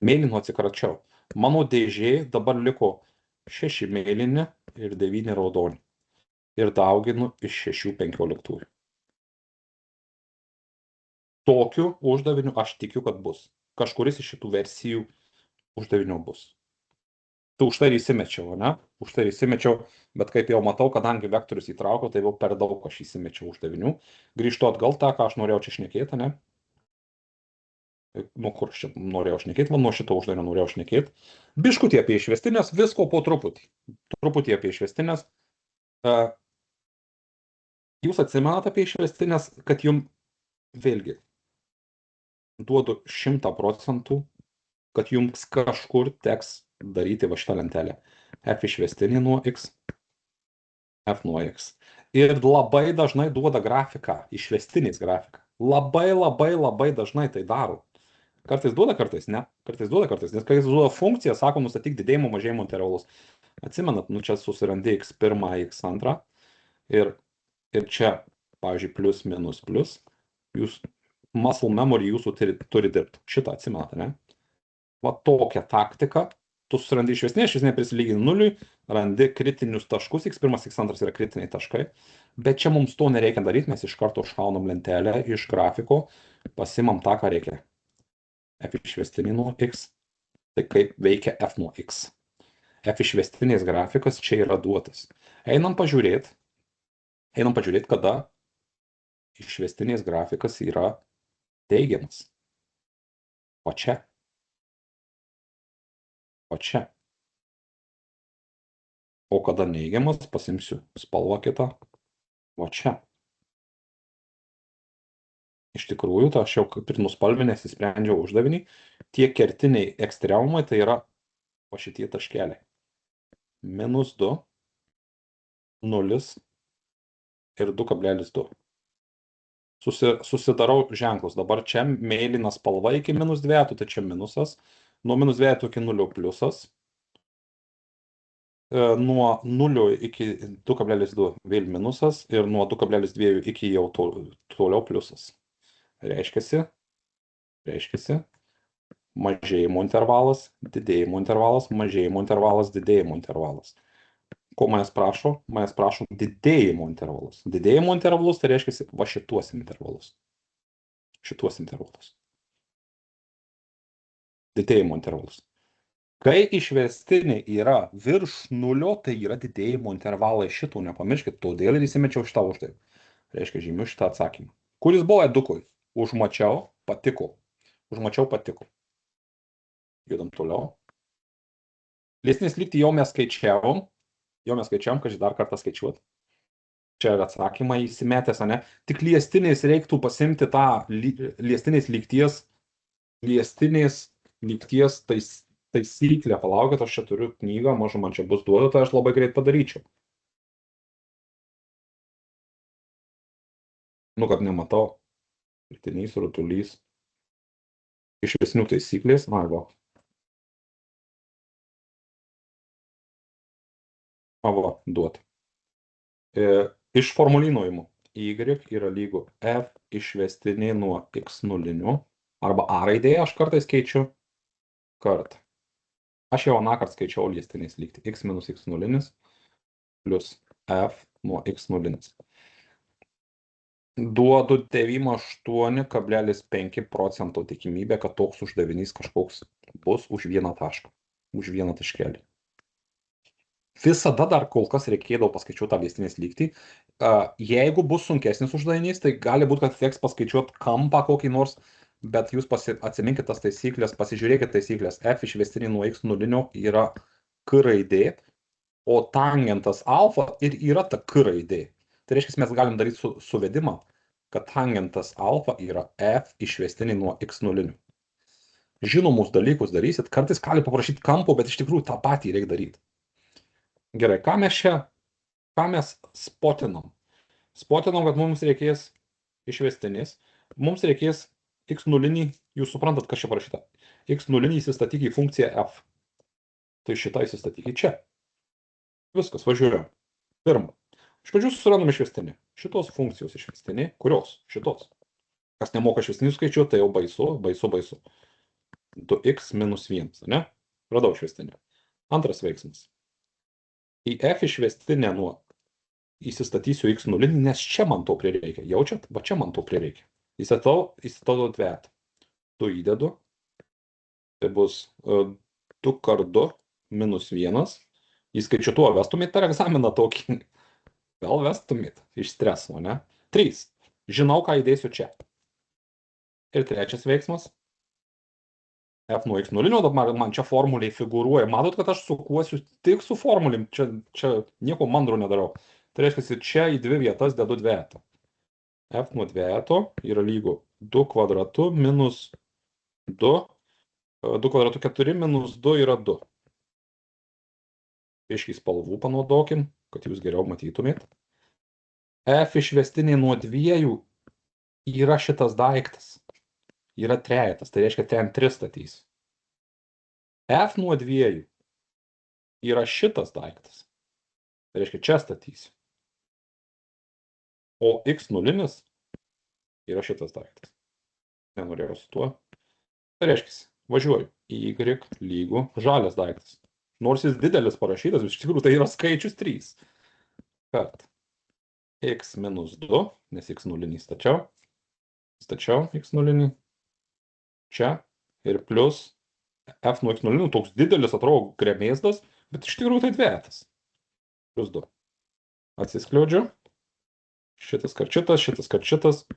A: Mėlyno atsikračiau. Mano dėžė dabar liko 6 mėlyni ir 9 raudoni. Ir dauginu iš 6/15. Tokiu uždaviniu aš tikiu, kad bus. Kažkuris iš šitų versijų uždavinių bus. Tai už tai įsimečiau, ne? Už tai įsimečiau, bet kaip jau matau, kadangi vektorius įtraukiau, tai jau per daug aš įsimečiau uždavinių. Grįžtu atgal tą, ką aš norėjau čia šnekėti, ne? Nu, kur aš norėjau šnekėti, nuo šito uždavinio norėjau šnekėti. Biškutį apie išvestinės, visko po truputį. Truputį apie išvestinės. Jūs atsimenat apie išvestinės, kad jums vėlgi duodu 100%, kad jums kažkur teks daryti va šitą lentelę. F išvestinį nuo X, F nuo X. Ir labai dažnai duoda grafiką, išvestiniais grafiką. Labai dažnai tai daro. Kartais duoda, kartais ne. Kartais duoda, kartais. Nes kai jis duoda funkciją, sako, nustatyk didėjimo, mažėjimo intervalus. Atsimenat, nu čia susirandi X1, X2. Ir čia, pavyzdžiui, plius, minus, plius. Jūs muscle memory jūsų turi dirbti. Šitą atsimenat, ne? Va tokia taktika. Tu susirandi išvestinė prisilygini nuliui, randi kritinius taškus, X1, X2 yra kritiniai taškai. Bet čia mums to nereikia daryti, mes iš karto šaunam lentelę iš grafiko, pasimam tą, ką reikia. F išvestinį nuo X, tai kaip veikia F nuo X. F išvestinės grafikas čia yra duotas. Einam pažiūrėti, kada išvestinės grafikas yra teigiamas. O čia. O kada neigiamas, pasimsiu spalvą kitą. O čia. Iš tikrųjų, tai aš jau kaip ir nuspalvinęs įsprendžiau uždavinį. Tie kertiniai ekstremumai tai yra va šitie taškeliai. -2, 0 ir 2,2. Susidarau ženklus. Dabar čia mėlyna spalva iki -2, tai čia minusas. Nuo -2 iki 0 pliusas. Nuo 0 iki 2,2 vėl minusas ir nuo 2,2 iki jau toliau pliusas. Reiškiasi mažėjimo intervalas, didėjimo intervalas, mažėjimo intervalas, didėjimo intervalas. Ko manęs prašo? Manęs prašo didėjimo intervalus. Didėjimo intervalus tai reiškia va šituos intervalus. Didėjimo intervalus. Kai išvestinė yra virš 0, tai yra didėjimo intervalai. Šito nepamirškit, todėl ir įsimečiau šitą uždavinį. Reiškia, žymiu šitą atsakymą. Kuris buvo edukui? Užmačiau, patiko. Užmačiau, patiko. Judam toliau. Liestinės lygtį jau mes skaičiavom, kad dar kartą skaičiuot. Čia atsakymą įsimetęs, ne? Tik liestinės reiktų pasimti tą liestinės lygties taisyklę. Palaukit, aš čia turiu knygą, mažu man čia bus duoda, tai aš labai greit padaryčiau. Nu, kad nematau. Rytinys, rutulys. Išvesnių taisyklės. Va, duot. Iš formulyno imu. Y yra lygu F išvestinė nuo x nulinių. Arba A raidėje aš kartais keičiu. Aš jau anąkart skaičiau liestinės lygtį. X minus x nulinis plus F nuo x nulinis. Duodu 98,5% tikimybė, kad toks uždavinys kažkoks bus už vieną tašką. Už vieną taškelį. Visada dar kol kas reikėdavo paskaičiuoti tą liestinės lygtį. Jeigu bus sunkesnis uždavinys, tai gali būti, kad teks paskaičiuoti kampą kokį nors, bet jūs atsiminkit tas taisyklės, pasižiūrėkit taisyklės. F išvestinė nuo x nulinio yra K raidė, o tangentas alfa ir yra ta K raidė. Tai reiškia, mes galim daryti suvedimą, kad tangentas alfa yra F išvestinė nuo x nulinio. Žinomus dalykus darysit, kartais gali paprašyti kampo, bet iš tikrųjų tą patį reikia daryti. Gerai, ką mes spotinam? Spotinam, kad mums reikės išvestinis. Mums reikės x nulinį, jūs suprantat, kas čia parašyta. X nulinį įsistatyk į funkciją f. Tai šitą įsistatyk į čia. Viskas, važiuojam. Pirma. Iš pradžių susirandam išvestinį. Šitos funkcijos išvestinį. Kurios? Šitos. Kas nemoka išvestinių skaičių, tai jau baisu. 2x minus 1, ne? Radau išvestinį. Antras veiksmas. Į f išvestinę nuo įsistatysiu x nulinį, nes čia man to prireikia. Jaučiat? Va čia man to prireikia. Įstatau dvietą. 2 įdedu. Tai bus 2 kart 2 minus 1. Įskaičiuotuo vestumėt per egzaminą tokį. Gal vestumėt iš streso, ne? 3. Žinau, ką įdėsiu čia. Ir trečias veiksmas. F nuo x nulinio, dabar man čia formuliai figūruoja. Matot, kad aš sukuosiu tik su formulim. Čia nieko mandro nedarau. Tai reiškia, čia į dvi vietas dedu dvietą. F nuo dvieto yra lygu 2 kvadratu minus 2. 2 kvadratu 4 minus 2 yra 2. Aiškiai spalvų panaudokim, kad jūs geriau matytumėt. F išvestinė nuo 2 yra šitas daiktas. Yra trejetas, tai reiškia, ten 3 statys. F nuo 2 yra šitas daiktas. Tai reiškia, čia statys. O x nulinis yra šitas daiktas. Nenorėjau su tuo. Tai reiškia, važiuoju. Y lygu žalias daiktas. Nors jis didelis parašytas, iš tikrųjų tai yra skaičius 3. Kad x minus 2, nes x nulinį stačiau x nulinį. Čia ir plus f nuo x nulinio, toks didelis, atrodo gremėzdas, bet iš tikrųjų tai dvietas. Plus 2. Atsiskliaudžiu. Šitas kart šitas.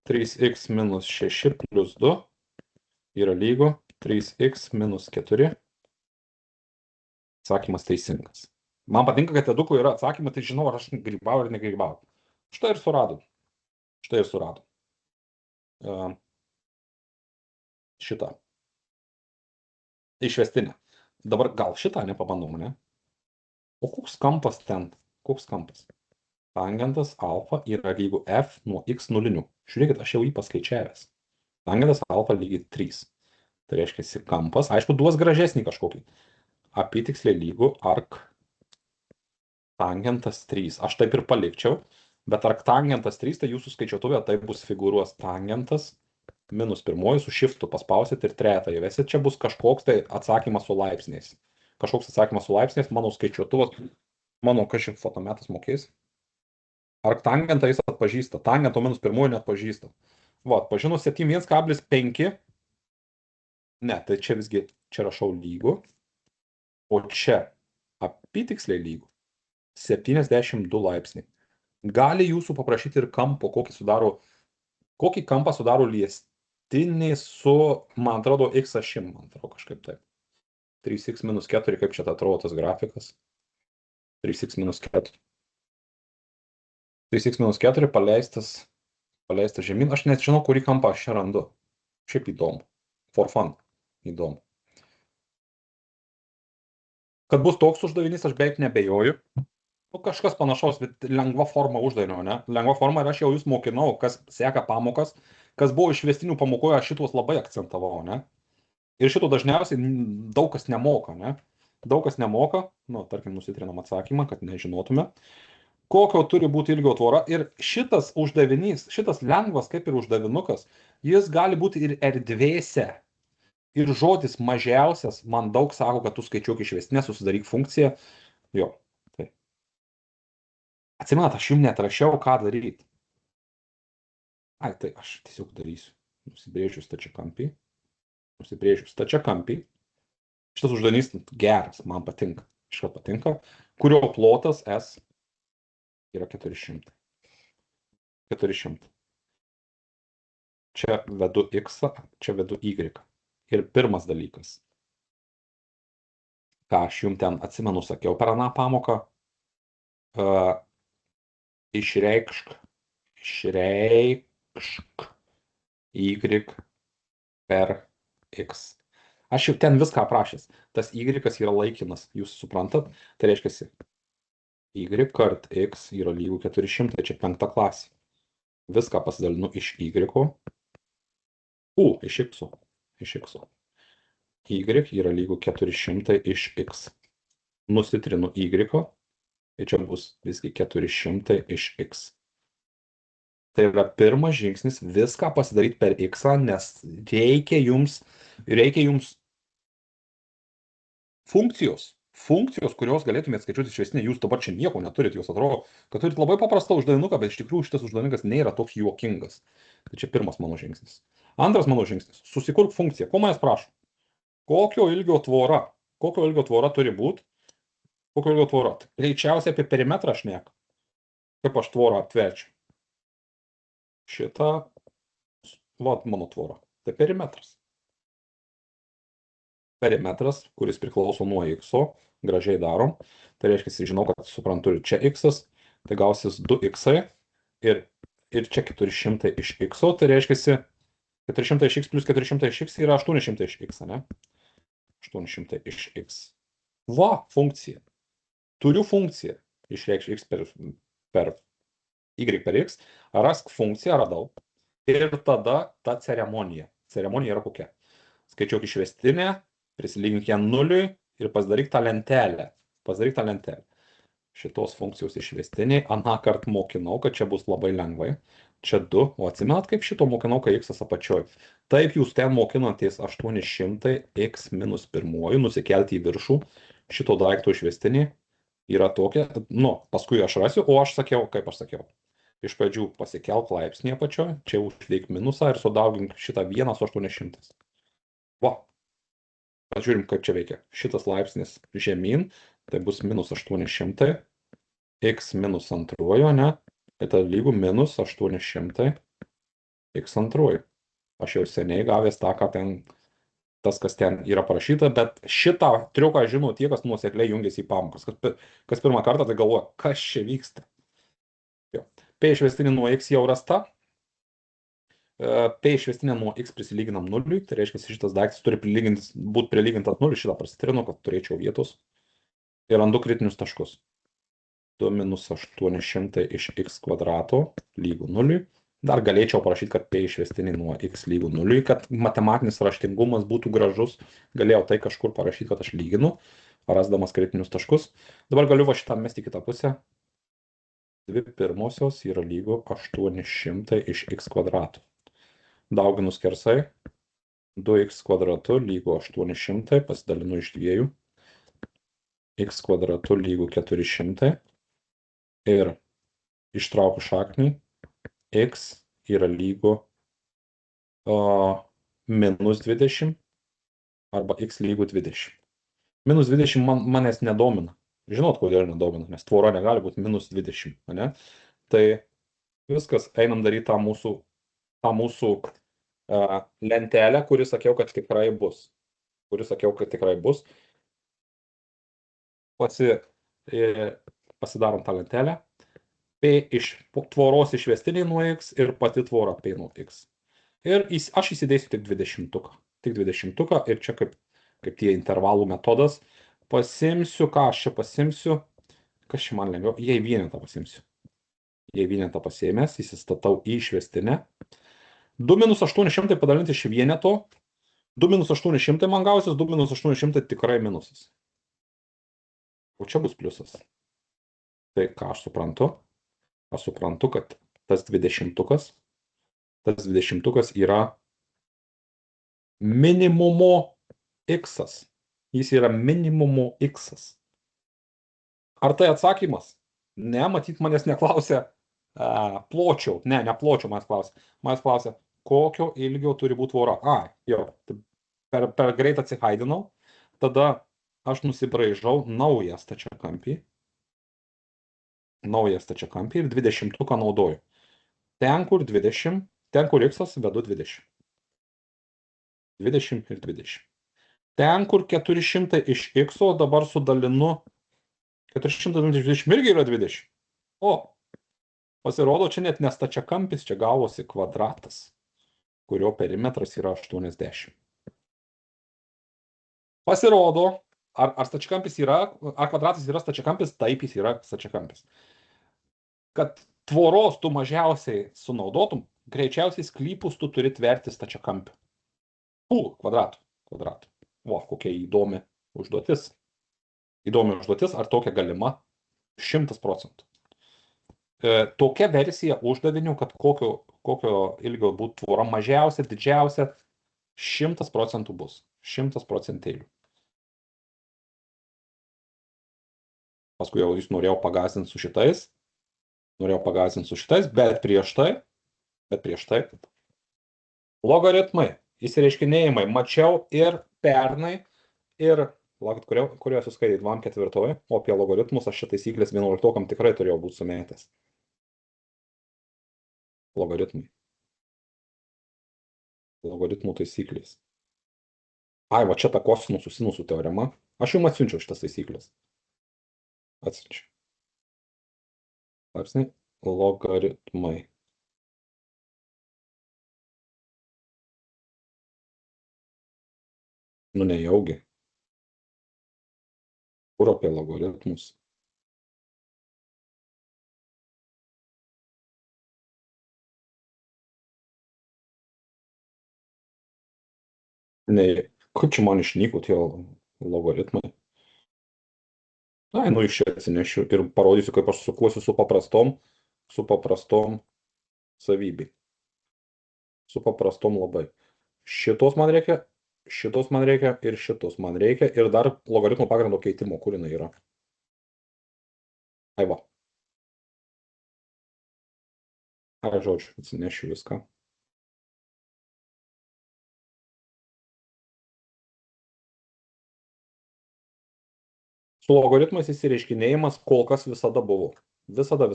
A: 3x minus 6 plus 2 yra lygu 3x minus 4. Atsakymas teisingas. Man patinka, kad edukų yra atsakymai, tai žinau, ar aš grybau ar negrybau. Štai ir suradom. Šitą. Išvestinę. Dabar gal šitą nepabandom, ne? O koks kampas ten? Koks kampas? Tangentas alfa yra lygu f nuo x nulinių. Žiūrėkit, aš jau jį paskaičiavęs. Tangentas alfa lygiai 3. Tai reiškia, kampas, aišku, duos gražesnį kažkokį. Apytiksliai lygu arc tangentas 3. Aš taip ir palikčiau, bet arc tangentas 3, tai jūsų skaičiuotuvė tai bus figūruos tangentas minus 1 su shiftu paspausit ir trejetą įvesit. Čia bus kažkoks tai atsakymas su laipsniais. Mano skaičiuotuvas, mano kažkaip fotometas mokės. Arc tangentą jis atpažįsta. Tangento minus 1 neatpažįsta. Va, atpažino 71,5. Ne, tai čia visgi, čia rašau lygu. O čia apytiksliai lygu 72 laipsniai. Gali jūsų paprašyti ir kampo, kokį sudaro Kokį kampą sudaro liestinė su, man atrodo, x ašim, man atrodo, kažkaip taip. 3x minus 4, kaip čia atrodo tas grafikas? 3x minus 4. 3x minus 4 paleistas žemyn. Aš net žinau, kurį kampą aš čia randu. Šiaip įdomu. For fun. Įdomu. Kad bus toks uždavinys, aš beveik nebejoju. Nu, kažkas panašaus, bet lengva forma uždavinio, ne? Lengva forma ir aš jau jūs mokinau, kas seka pamokas, kas buvo išvestinių pamokoje, aš šitos labai akcentavau, ne? Ir šito dažniausiai daug kas nemoka, ne? Daug kas nemoka, nu, tarkim, nusitrinam atsakymą, kad nežinotume, kokio turi būti ilgio tvora. Ir šitas uždavinys, šitas lengvas kaip ir uždavinukas, jis gali būti ir erdvėse. Ir žodis mažiausias man daug sako, kad tu skaičiuok išvestinę, susidaryk funkciją. Jo, tai. Atsimenat, aš jums net rašiau, ką daryti. Ai, tai aš tiesiog darysiu. Nusibrėžiu stačiakampį. Šitas uždavinys geras, man patinka. Iškart patinka. Kurio plotas S yra 400. 400. Čia vedu X, čia vedu Y. Ir pirmas dalykas, ką aš jums ten atsimenu sakiau per aną pamoką, išreikšk Y per X. Aš jau ten viską aprašęs. Tas Y yra laikinas, jūs suprantat? Tai reiškia, Y kart X yra lygu 400, čia 5 klasė. Viską pasidalinu iš Y. Iš X. Y yra lygu 400 iš X. Nusitrinu Y. Ir čia bus visgi 400 iš X. Tai yra pirmas žingsnis viską pasidaryti per X, nes reikia jums funkcijos, kurios galėtumėte skaičiuoti išvestinę. Jūs dabar čia nieko neturit, jūs atrodo, kad turit labai paprastą uždavinuką, bet iš tikrųjų šitas uždavinukas nėra toks juokingas. Tai čia pirmas mano žingsnis. Antras mano žingsnis. Susikurk funkciją. Ko manęs prašo? Kokio ilgio tvora turi būti? Kokio ilgio tvora? Greičiausiai apie perimetrą šneka. Kaip aš tvorą aptverčiu? Šitą, vat mano tvora. Tai perimetras. Perimetras, kuris priklauso nuo X, gražiai darom. Tai reiškia, žinau, kad suprantu, čia X, tai gausis 2X ir čia 400 iš X, tai reiškia, 400 iš X plus 400 iš X yra 800 iš X, ne? 800 iš X. Va, funkcija. Turiu funkciją. Išreikšti X per Y per X. Rask funkciją, radau. Ir tada ta ceremonija. Ceremonija yra kokia? Skaičiuok išvestinę, prisilygink ją nuliui ir pasidaryk tą lentelę. Šitos funkcijos išvestiniai. Aną kartą mokinau, kad čia bus labai lengvai. Čia 2. O atsimenat, kaip šito mokinau, kai X apačioj. Taip jūs ten mokinatės 800 X minus 1 nusikelti į viršų. Šito daikto išvestinė yra tokia. Nu, paskui aš rasiu, o aš sakiau, kaip aš sakiau. Iš pradžių pasikelk laipsnį apačioj, čia užveik minusą ir sudaugink šitą 1 su 800. Va. Pažiūrim, kaip čia veikia. Šitas laipsnis žemyn, tai bus minus 800, X minus 2, ne? Tai tada lygu minus 800, X 2. Aš jau seniai gavęs tą, ką ten, tas, kas ten yra parašyta, bet šitą triuką žino tie, kas nuosekliai jungiasi į pamokas. Kas pirmą kartą tai galvoja, kas čia vyksta. P išvestinė nuo X jau rasta. P išvestinė nuo X prisilyginam nuliui, tai reiškia, šitas daiktas turi būti prilygintas nuliui, šitą prasitrinu, kad turėčiau vietos. Ir randu kritinius taškus. 2 minus 800 iš X kvadrato lygu nuliui. Dar galėčiau parašyti, kad P išvestinė nuo X lygu nuliui, kad matematinis raštingumas būtų gražus. Galėjau tai kažkur parašyti, kad aš lyginu, rasdamas kritinius taškus. Dabar galiu va šitą mesti kitą pusę. 2 pirmosios yra lygu 800 iš X kvadrato. Dauginu skersai, 2x kvadratu lygu 800, pasidalinu iš 2, x kvadratu lygu 400 ir ištraukiu šaknį, x yra lygu minus 20 arba x lygu 20. Minus 20 manęs nedomina. Žinot, kodėl nedomina, nes tvora negali būti minus 20, ne? Tai viskas, einam daryti tą mūsų tą mūsų lentelę, kuri sakiau, kad tikrai bus. Pasidarom tą lentelę. P iš tvoros išvestiniai nuo X ir pati tvora P nuo X. Ir aš įsidėsiu tik 20-tuką. Ir čia kaip tie intervalų metodas. Pasimsiu, ką aš čia pasimsiu. Kas čia man lengviau? Jei vienetą pasimsiu. Jei vienetą pasiėmęs, įsistatau į išvestinę. 2 minus 800 padalinti iš vieneto. 2 minus 800 man gausis, 2 minus 800 tikrai minusas. O čia bus pliusas. Tai ką aš suprantu? Aš suprantu, kad tas 20-tukas yra minimumo x-as. Jis yra minimumo x-as. Ar tai atsakymas? Ne, matyt, manęs neklausia pločio. Ne pločio manęs klausia. Manęs klausia, kokio ilgio turi būti tvora. Jau, per greit atsihaidinau. Tada aš nusibraižau naują stačiakampį. Ir 20-tuką naudoju. Ten, kur 20, ten, kur x-as, vedu 20. 20 ir 20. Ten, kur 400 iš x-o, dabar sudalinu 420 irgi yra 20. O, pasirodo, čia net ne stačiakampis, čia gavosi kvadratas, kurio perimetras yra 80. Pasirodo, ar stačiakampis yra, ar kvadratas yra stačiakampis, taip jis yra stačiakampis. Kad tvoros tu mažiausiai sunaudotum, greičiausiai sklypus tu turi tverti stačiakampiu. Kvadratų. Kokia įdomi užduotis. Ar tokia galima? 100%. Tokia versija uždavinių, kad kokio ilgio būtų tvora mažiausia, didžiausia, 100% bus. 100%. Paskui jau jis norėjau pagąsdinti su šitais. Bet prieš tai logaritmai, įsireiškinėjimai mačiau ir pernai, ir kuriuos jūs skaitėt 2/4, o apie logaritmus aš čia taisyklės 11-okam tikrai turėjau būti sumetęs. Logaritmų taisyklės. Va čia ta kosinusų sinusų teorema. Aš jums atsiunčiau šitas taisyklės. Atsiunčiau. Laipsniai logaritmai. Nejaugi. Kur apie logaritmus? Kaip čia man išnyko tie logaritmai? Iš čia atsinešiu ir parodysiu, kaip aš sukuosiu su paprastom savybei. Su paprastom labai. Šitos man reikia ir šitos man reikia. Ir dar logaritmo pagrindo keitimo, kur jinai yra. Va. Žodžiu, atsinešiu viską. Su logaritmais įsireiškinėjimas kol kas visada buvo. Visada.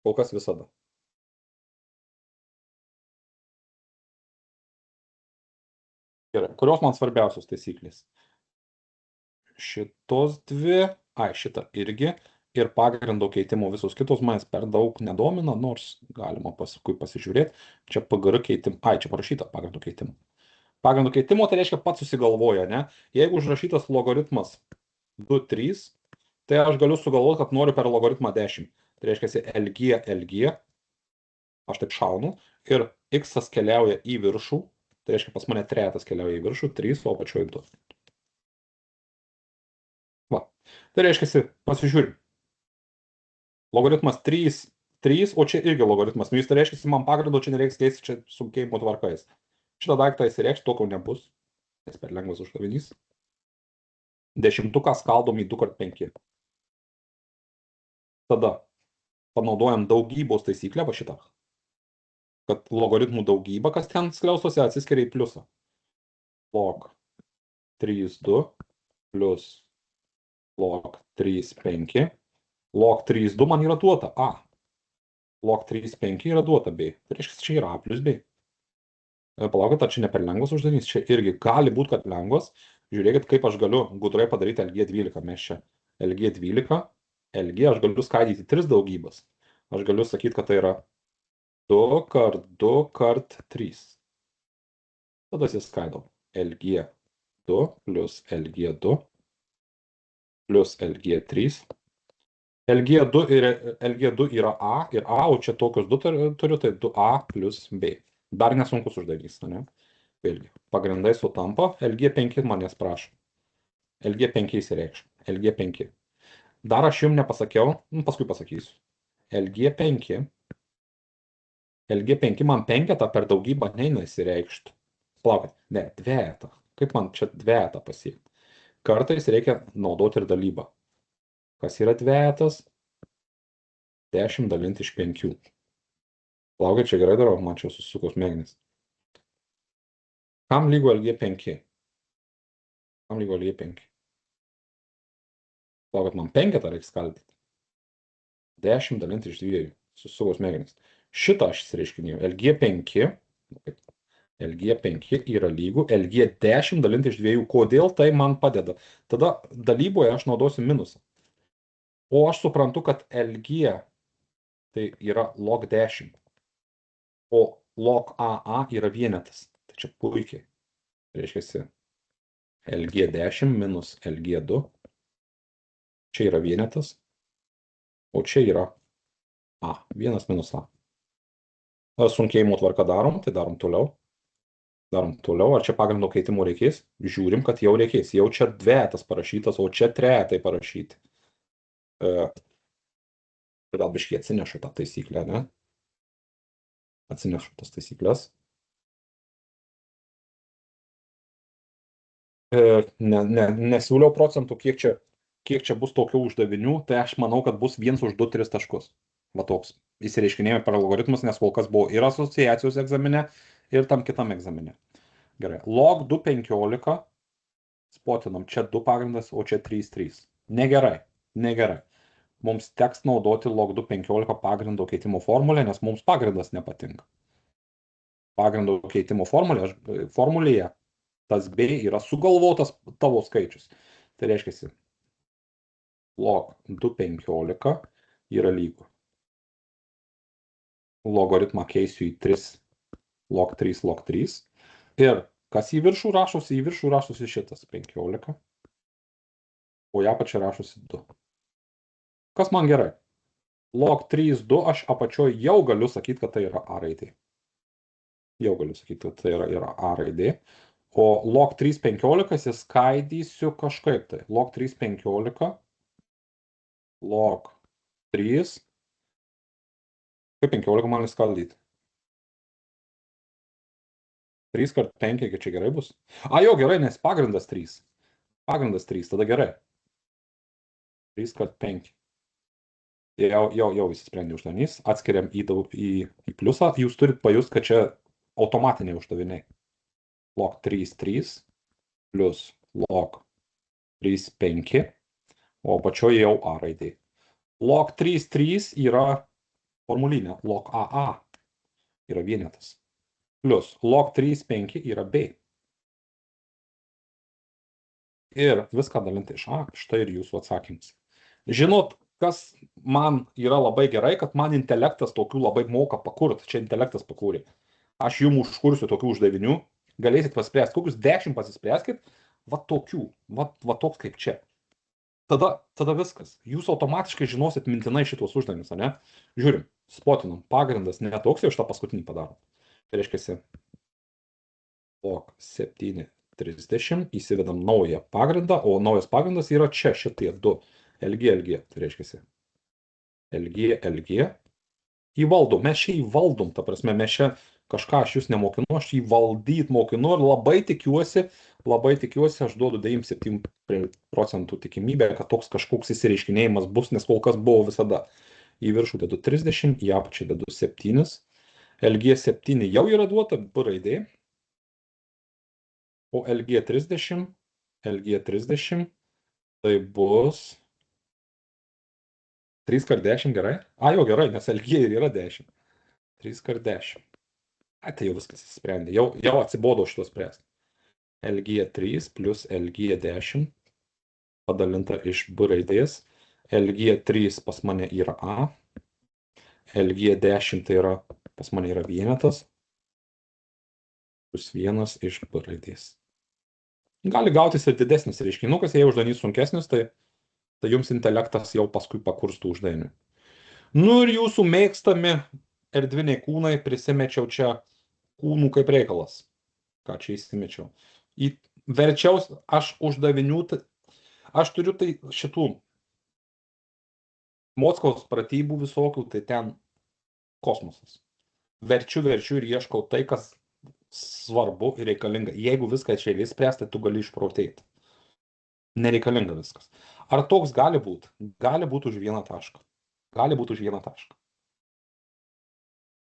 A: Kol kas visada. Gerai, kurios man svarbiausios taisyklės? Šitos dvi, šitą irgi, ir pagrindo keitimo visos kitos manęs per daug nedomina, nors galima paskui pasižiūrėti. Čia PGR keitim, čia parašyta pagrindo keitimo. Pagrindo keitimo tai reiškia pats susigalvoja, ne? Jeigu užrašytas logaritmas 2, 3, tai aš galiu sugalvoti, kad noriu per logaritmą 10. Tai reiškia LG, aš taip šaunu, ir x keliauja į viršų, tai reiškia pas mane trejetas keliauja į viršų, 3, o apačioje 2. Tai reiškia, pasižiūrim. Logaritmas 3, o čia irgi logaritmas. Jis tai reiškia, man pagrindo čia nereiks keisti, čia sunkėjimo tvarkais. Šitą daiktą įsireikš, tokio nebus. Nes per lengvas uždavinys. 10-tuką skaldom į 2x5. Tada panaudojam daugybos taisyklę, va šitą. Kad logaritmų daugyba, kas ten skliaustuose, atsiskiria į pliusą. Log 3, 2 plus log 3, 5. Log 3, 2 man yra duota. log 3, 5 yra duota b. Tai reiškia, čia yra a plus b. Palaukit, ar čia ne per lengvas uždavinys? Čia irgi gali būti, kad lengvas. Žiūrėkit, kaip aš galiu gudrai padaryti LG12. Mes čia LG12, LG aš galiu skaidyti 3 daugybas. Aš galiu sakyti, kad tai yra 2 kart 2 kart 3. Tada įskaidau. LG2 plus LG2 plus LG3. LG2 ir LG2 yra A ir A, o čia tokius 2 turiu, tai 2A plus B. Dar nesunkus uždavinys, ne? Vėlgi, pagrindai sutampa, LG5 manęs prašo. LG5 įsireikš. LG5. Dar aš jums nepasakiau, paskui pasakysiu. LG5 man penketą per daugybą neina įsireikšti. Palaukit, ne, dvejetą. Kaip man čia dvejetą pasiekti? Kartais reikia naudoti ir dalybą. Kas yra dvejetas? 10 dalinti iš 5. Palaukit, čia gerai darau, man čia susisuko smegenys. Kam lygu LG5? Kam lygu LG5? Palaukit, man penketą reikia skaldyti. 10 dalinti iš 2. Susisuko smegenys. Šitą aš įsireiškinėjau. LG5 yra lygu LG10 dalinti iš 2. Kodėl tai man padeda? Tada dalyboje aš naudosiu minusą. O aš suprantu, kad LG tai yra log 10. O log AA yra vienetas. Tai čia puikiai. Reiškia, LG10 minus LG2. Čia yra vienetas. O čia yra A. 1 minus A. Sunkėjimo tvarka darom, tai darom toliau. Darom toliau. Ar čia pagrindo keitimo reikės? Žiūrim, kad jau reikės. Jau čia dvejetas parašytas, o čia trejetai parašyti. Gal biškiai atsinešu tą taisyklę, ne? Atsinešu tas taisyklės. Nesiūliau procentų, kiek čia bus tokių uždavinių, tai aš manau, kad bus 1 už 2, 3 taškus. Va toks. Įsireiškinėjame per algoritmus, nes kol kas buvo ir asociacijos egzamine, ir tam kitam egzamine. Gerai. Log 2,15. Spotinam. Čia 2 pagrindas, o čia 3, 3. Negerai. Negerai. Mums teks naudoti log 2,15 pagrindo keitimo formulę, nes mums pagrindas nepatinka. Pagrindo keitimo formulėje tas b yra sugalvotas tavo skaičius. Tai reiškia, log 2,15 yra lygu. Logaritmą keisiu į 3, log 3, log 3. Ir kas į viršų rašosi? Į viršų rašosi šitas 15. O į apačią rašosi 2. Kas man gerai? Log 3, 2 aš apačioje jau galiu sakyti, kad tai yra A raidė. Jau galiu sakyti, kad tai yra A raidė. O log 3, 15 įskaidysiu kažkaip tai. Log 3, 15. Log 3. Kaip 15 man įskaldyti? 3 kart 5, kiek čia gerai bus? A, jau gerai, nes pagrindas 3. Pagrindas 3, tada gerai. 3 kart 5. Jau įsisprendė uždavinys. Atskiriam į pliusą. Jūs turit pajust, kad čia automatiniai uždaviniai. Log 3, 3 plus log 3, 5. O apačioje jau A raidė. Log 3, 3 yra formulinė. Log AA yra vienetas. Plus log 3, 5 yra B. Ir viską dalinti iš A. Štai ir jūsų atsakymas. Žinot, kas man yra labai gerai, kad man intelektas tokių labai moka pakurti. Čia intelektas pakūrė. Aš jums užkursiu tokių uždavinių. Galėsit paspręsti. Kokius 10 pasispręskit. Va tokių. Va toks kaip čia. Tada viskas. Jūs automatiškai žinosit mintinai šitos uždavinius, ne? Žiūrim. Spotinam. Pagrindas netoks, jau šitą paskutinį padarom. Tai reiškia, log 7, 30. Įsivedam naują pagrindą, o naujas pagrindas yra čia šitie 2. LG. Tai reiškia, LG. Įvaldom. Mes čia įvaldom, ta prasme, mes čia kažką aš jūs nemokinu, aš įvaldyt mokinu ir labai tikiuosi, aš duodu 97% tikimybę, kad toks kažkoks įsireiškinėjimas bus, nes kol kas buvo visada. Į viršų dedu 30, į apačią dedu 7. LG7 jau yra duota, B raidė. O LG30 tai bus 3 kart 10 gerai? A, jau gerai, nes LG ir yra 10. 3 kart 10. A, tai jau viskas įsisprendė. Jau atsibodo šitos spręsti. LG 3 plus LG 10 padalinta iš B raidės. LG 3 pas mane yra A. LG 10 tai yra, pas mane yra vienetas. Plus 1 iš B raidės. Gali gautis ir didesnis reiškinukas, jei uždavinys sunkesnis, tai jums intelektas jau paskui pakurstų uždavinį. Nu ir jūsų mėgstami erdviniai kūnai, prisimečiau čia kūnų kaip reikalas. Ką čia įsimečiau. Verčiaus, aš uždavinių, aš turiu tai šitų Mockaus pratybų visokių, tai ten kosmosas. Verčiu ir ieškau tai, kas svarbu ir reikalinga. Jeigu viską čia eilės spręsti, tai tu gali išprotėti. Nereikalinga viskas. Ar toks gali būti? Gali būti už vieną tašką. Gali būti už vieną tašką.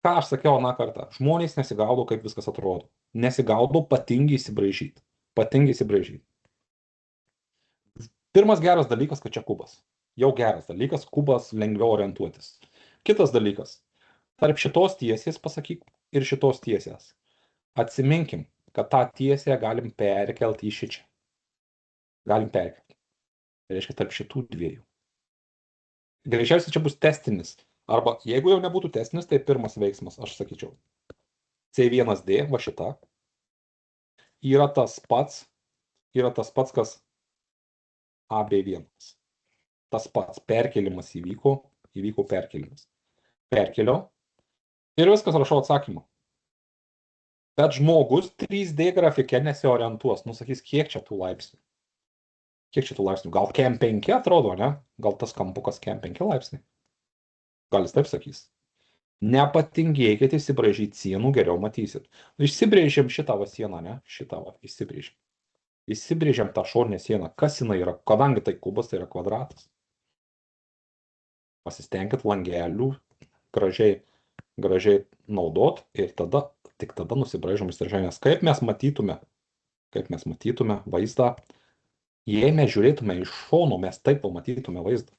A: Ką aš sakiau aną kartą? Žmonės nesigaudo, kaip viskas atrodo. Nesigaudo patingiai įsibraižyti. Patingiai įsibraižyti. Pirmas geras dalykas, kad čia kubas. Jau geras dalykas, kubas lengviau orientuotis. Kitas dalykas. Tarp šitos tiesės pasakyk ir šitos tiesės. Atsiminkim, kad tą tiesę galim perkelti į šičia. Galim perkelti. Tai reiškia tarp šitų dviejų. Greičiausiai čia bus testinis. Arba jeigu jau nebūtų testinis, tai pirmas veiksmas, aš sakyčiau. C1D, va šita, yra tas pats, kas AB1. Tas pats perkelimas įvyko perkelimas. Perkeliau ir viskas, rašau atsakymą. Bet žmogus 3D grafike nesiorientuos. Sakys, kiek čia tų laipsnių? Gal Cam 5 atrodo, ne? Gal tas kampukas Cam 5 laipsniai? Gal jis taip sakys? Nepatingėkit įsibraižyti sienų, geriau matysit. Išsibrėžėm šitą va sieną, ne? Šitą va, išsibrėžėm. Išsibrėžėm tą šoninę sieną. Kas jinai yra? Kadangi tai kubas, tai yra kvadratas. Pasistengkit langelių gražiai naudot ir tik tada nusibraižom įstrižainės. Kaip mes matytume vaizdą, jei mes žiūrėtume iš šono, mes taip pamatytume vaizdą.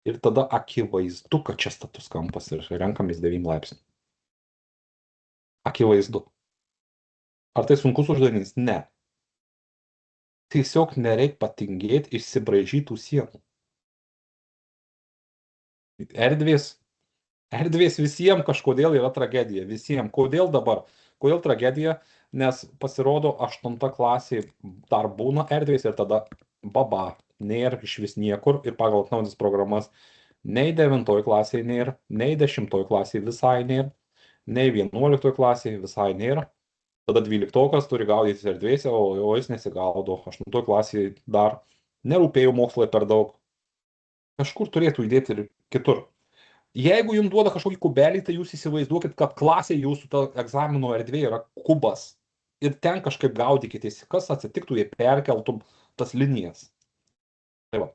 A: Ir tada akivaizdu, kad čia status kampas ir renkamės 9 laipsnių. Akivaizdu. Ar tai sunkus uždavinys? Ne. Tiesiog nereik patingėti išsibraižytų sienų. Erdvės visiems kažkodėl yra tragedija. Visiems. Kodėl dabar? Kodėl tragedija? Nes pasirodo 8 klasė dar būna erdvės ir tada baba. Nėra iš vis niekur ir pagal atnaujintas programas nei 9 klasėje nėra, nei 10 klasėje visai nėra, nei 11 klasėje visai nėra. Tada 12 turi gaudytis erdvėse, o jis nesigaudo. 8 klasėje dar nerūpėjo mokslai per daug. Kažkur turėtų įdėti ir kitur. Jeigu jums duoda kažkokį kubelį, tai jūs įsivaizduokit, kad klasė jūsų ta egzamino erdvė yra kubas. Ir ten kažkaip gaudykitės, kas atsitiktų, jei perkeltum tas linijas. Tai va.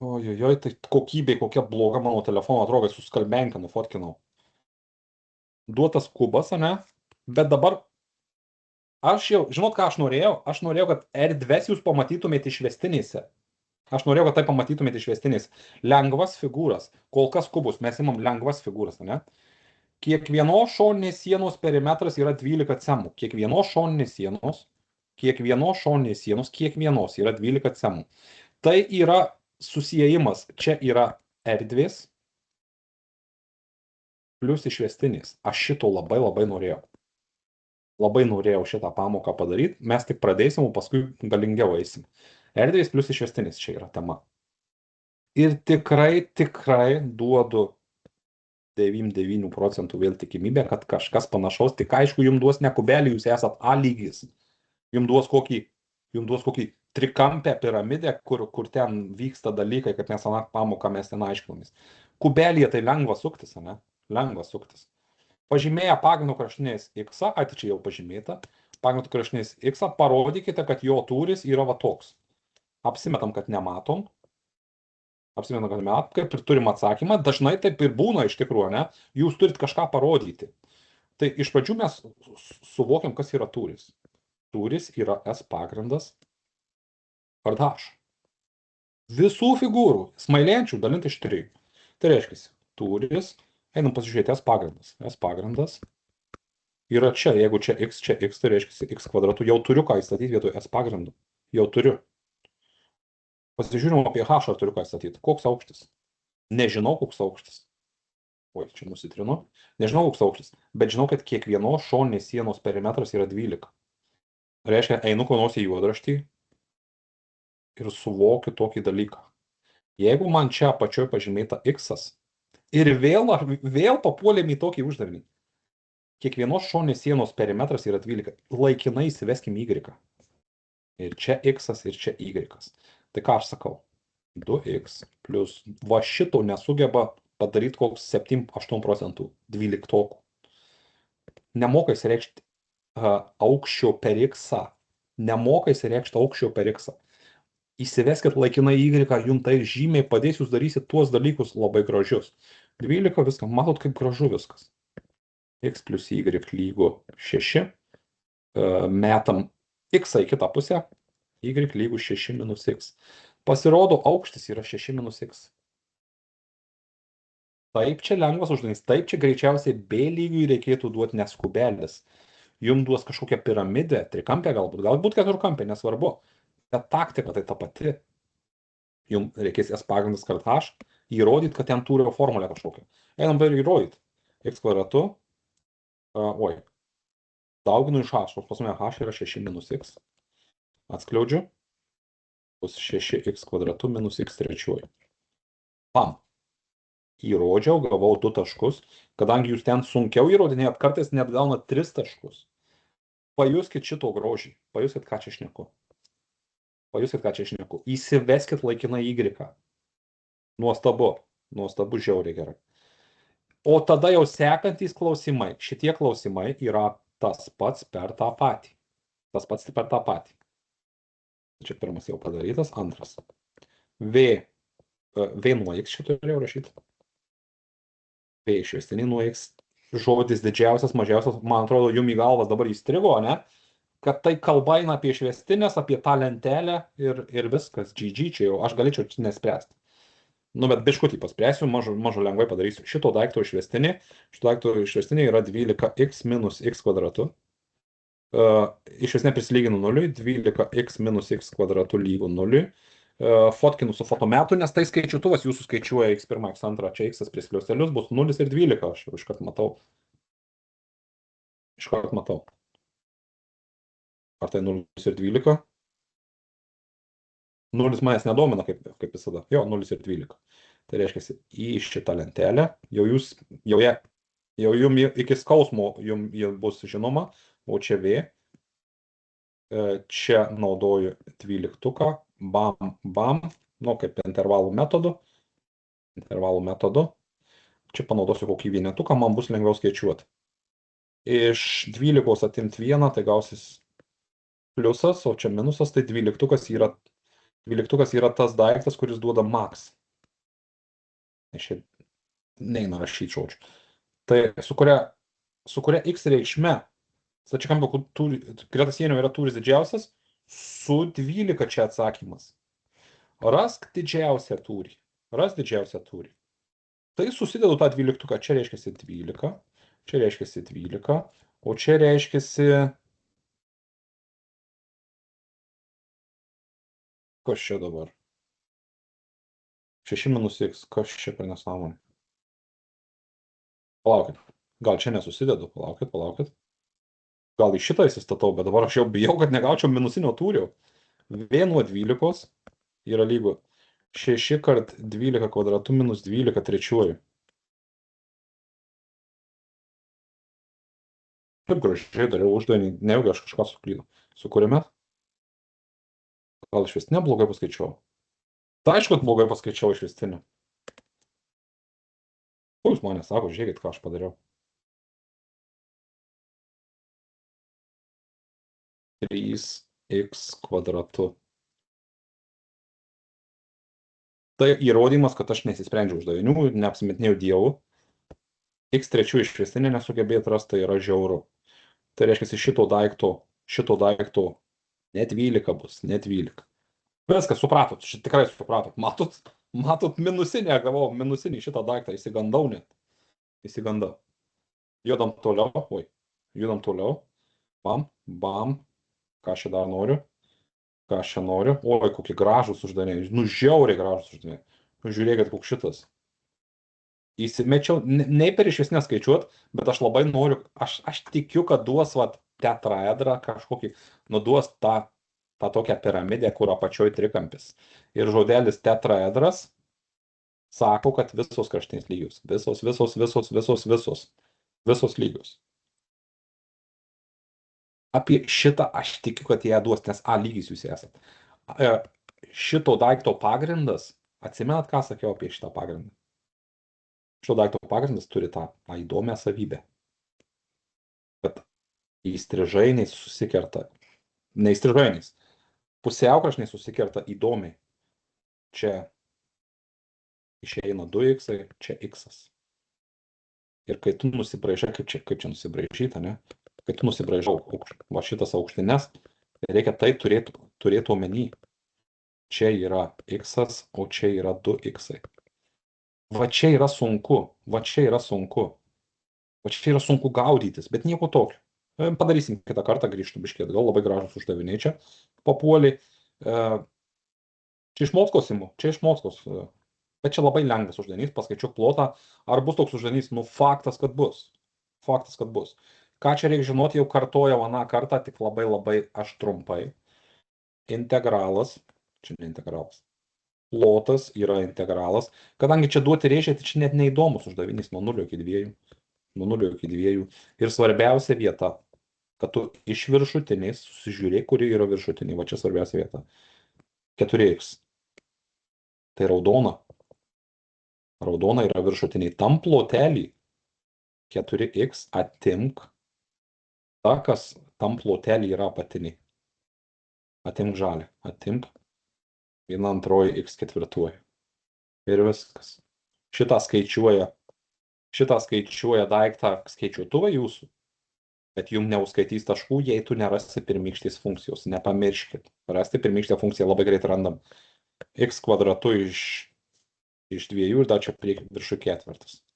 A: Ojojoj, tai kokybė kokia bloga mano telefono, atrodo, kad suskalbenkę nufotkinau. Duotas kubas, ane? Bet dabar aš jau, žinot ką aš norėjau? Aš norėjau, kad erdves jūs pamatytumėte išvestinėse. Aš norėjau, kad tai pamatytumėte išvestinėse. Lengvas figūras. Kol kas kubus, mes imam lengvas figūras, ane? Kiekvienos šoninės sienos perimetras yra 12 cemų. Kiekvienos šoninės sienos yra 12 cemų. Tai yra susiejimas. Čia yra erdvės plus išvestinės. Aš šito labai norėjau. Labai norėjau šitą pamoką padaryti. Mes tik pradėsim, o paskui galingiau eisim. Erdvės plus išvestinės čia yra tema. Ir tikrai duodu 99 procentų vėl tikimybė, kad kažkas panašaus, tik aišku, jums duos ne kubelį, jūs esat A lygis. Jums duos kokį trikampę piramidę, kur ten vyksta dalykai, kad mes aną pamoką mes ten aiškinomės. Kubelyje tai lengva suktis, ne? Lengva suktis. Pažymėję pagrindo kraštinės X, tai čia jau pažymėta, pagrindo kraštinės X, parodykite, kad jo tūris yra va toks. Apsimetam, kad nematom. Kaip ir turim atsakymą, dažnai taip ir būna iš tikrųjų, ne? Jūs turit kažką parodyti. Tai iš pradžių mes suvokiam, kas yra tūris. Tūris yra S pagrindas kart h. Visų figūrų, smailenčių dalinti iš 3. Tai reiškia, tūris, einam pasižiūrėti S pagrindas. S pagrindas yra čia, jeigu čia x, tai reiškia x kvadratu. Jau turiu ką įstatyti vietoj S pagrindų. Jau turiu. Pasižiūrim apie h, ar turiu ką įstatyti. Koks aukštis? Nežinau, koks aukštis. Oi, čia nusitrinu. Nežinau, koks aukštis. Bet žinau, kad kiekvienos šoninės sienos perimetras yra 12. Reiškia, einu ko nors į juodraštį ir suvokiu tokį dalyką. Jeigu man čia apačioje pažymėta x ir vėl papuolėm į tokį uždavinį. Kiekvienos šoninės sienos perimetras yra 12. Laikinai įsiveskim y. Ir čia x ir čia y. Tai ką aš sakau? 2x plus va šito nesugeba padaryti koks 7-8 procentų 12. Nemoka įsireikšti aukščio per x. Nemoka įsireikšti aukščio per x. Įsiveskit laikinai y, jums tai žymiai padės, jūs darysit tuos dalykus labai gražius. 12 viską, matot kaip gražu viskas. X plus y lygu 6. Metam x į kitą pusę. Y lygu 6 minus x. Pasirodo, aukštis yra 6 minus x. Taip čia lengvas uždavinys. Taip čia greičiausiai B lygiui reikėtų duoti neskubelis. Jums duos kažkokią piramidę, trikampę galbūt keturkampę, nesvarbu. Bet taktika tai ta pati. Jums reikės S pagrindas kart h, įrodyti, kad ten tūrio formulė kažkokia. Einam dar įrodyti. X kvadratu. Dauginu iš h. Pas mane h yra 6 minus x. Atskliaudžiu. Bus 6x kvadratu minus x trečiuoju. Pam. Įrodžiau, gavau 2 taškus. Kadangi jūs ten sunkiau įrodinėjot, kartais net gaunat 3 taškus. Pajuskit šito grožį. Pajuskit, ką čia šneku. Įsiveskit laikinai y. Nuostabu. Nuostabu žiauriai gerai. O tada jau sekantys klausimai. Šitie klausimai yra tas pats per tą patį. Čia pirmas jau padarytas. Antras. V nuo x šitą turėjau rašyti. V išvestinį nuo x. Žodis didžiausias, mažiausias. Man atrodo, jums į galvas dabar įstrigo, ne? Kad tai kalba eina apie išvestinės, apie tą lentelę ir viskas. GG čia jau. Aš galėčiau nespręsti. Nu, bet biškutį paspręsiu, mažu lengvai padarysiu. Šito daikto išvestinė yra 12x minus x kvadratu. Išvestinė prisilyginu 0, 12x minus x kvadratu lygu 0. Fotkinu su fotometu, nes tai skaičiuotuvas jūsų skaičiuoja x1, x2, čia x prie skliaustelius bus 0 ir 12. Aš jau iškart matau. Ar tai 0 ir 12? 0 manęs nedomina, kaip visada. Jo, 0 ir 12. Tai reiškia, į šitą lentelę, jau jums iki skausmo jums bus žinoma, o čia V. Čia naudoju 12, bam, nu kaip intervalų metodu. Čia panaudosiu kokį vienetuką, man bus lengviau skaičiuoti. Iš 12 atimti 1, tai gausis pliusas, o čia minusas, tai 12 yra tas daiktas, kuris duoda max. Neina rašyti žodžių. Tai su kuria x reikšme, stačiakampio greta sienio yra tūris didžiausias, su 12 čia atsakymas. Rask didžiausią tūrį. Tai susidedu tą 12, čia reiškiasi 12, o čia reiškiasi... Kas čia dabar? 6 minus x, kas čia per nesąmonė? Palaukit, gal čia nesusidedu, palaukit. Gal į šitą įsistatau, bet dabar aš jau bijau, kad negaučiau minusinio tūrio. V nuo 12 yra lygu 6 kart 12 kvadratu minus 12 trečiuoju. Kaip gražiai dariau uždavinį, nejaugi aš kažką suklydau. Sukūrėme? Gal išvestinę blogai paskaičiau? Tai aišku, kad blogai paskaičiau išvestinę. Ko jūs man nesako, žiūrėkit, ką aš padariau. 3x kvadratu. Tai įrodymas, kad aš nesisprendžiu uždavinių, neapsimetinėjau dievu. X trečių išvestinė nesugebėt rasti, tai yra žiauru. Tai reiškia, šito daikto ne 12 bus, ne 12. Viskas, supratot, tikrai supratot. Matot, minusinę gavau, minusinį šitą daiktą, įsigandau net. Įsigandau. Judam toliau, oi, judam toliau. Bam, bam, ką aš čia dar noriu. Ką aš čia noriu. Oi, kokie gražūs uždaviniai. Nu, žiauriai gražūs uždaviniai. Nu, žiūrėkit, koks šitas. Įsimečiau, nei per iš vis neskaičiuot, bet aš labai noriu, aš tikiu, kad duos vat tetraedrą kažkokį, nuduos tą tokią piramidę, kur apačioj trikampis. Ir žodelis tetraedras sako, kad visos kraštinės lygios. Visos lygios. Apie šitą aš tikiu, kad jie duos, nes A lygis jūs esat. Šito daikto pagrindas, atsimenat, ką sakiau apie šitą pagrindą? Šio daikto pagrindas turi tą įdomią savybę, kad įstrižainiai susikerta, ne įstrižainiais, pusiaukraštiniai susikerta įdomiai. Čia išeina 2x, čia x. Ir kai tu nusibraižai, kaip čia nusibraižyta, ne? Kai tu nusibraižau va šitas aukštines, reikia tai turėti omeny. Čia yra x, o čia yra 2x. Va čia yra sunku, va čia yra sunku gaudytis, bet nieko tokio. Padarysim kitą kartą, grįžtų biškėt, gal labai gražus uždaviniai čia papuoliai. Čia išmokskos, bet čia labai lengvas uždavinys, paskaičiuok plotą, ar bus toks uždavinys, nu faktas, kad bus. Ką čia reikia žinoti, jau kartojau aną kartą, tik labai aš trumpai. Integralas, čia ne integralas. Plotas yra integralas. Kadangi čia duoti rėžiai, tai čia net neįdomus uždavinys nuo 0 iki 2. Nuo 0 iki 2. Ir svarbiausia vieta, kad tu iš viršutiniais susižiūrėk, kuri yra viršutiniai. Va čia svarbiausia vieta. 4x. Tai raudona. Raudona yra viršutiniai. Tam plotelį 4x atimk ta, kas tam plotelį yra apatiniai. Atimk žalį. Atimk. 1/2 x4. Ir viskas. Šitą skaičiuoja daiktą skaičiuotuvai jūsų, bet jums neužskaitys taškų, jei tu nerasi pirmykštės funkcijos. Nepamirškit. Rasti pirmykštę funkciją labai greit randam. X kvadratu iš 2 ir dar čia viršų ketvirtas.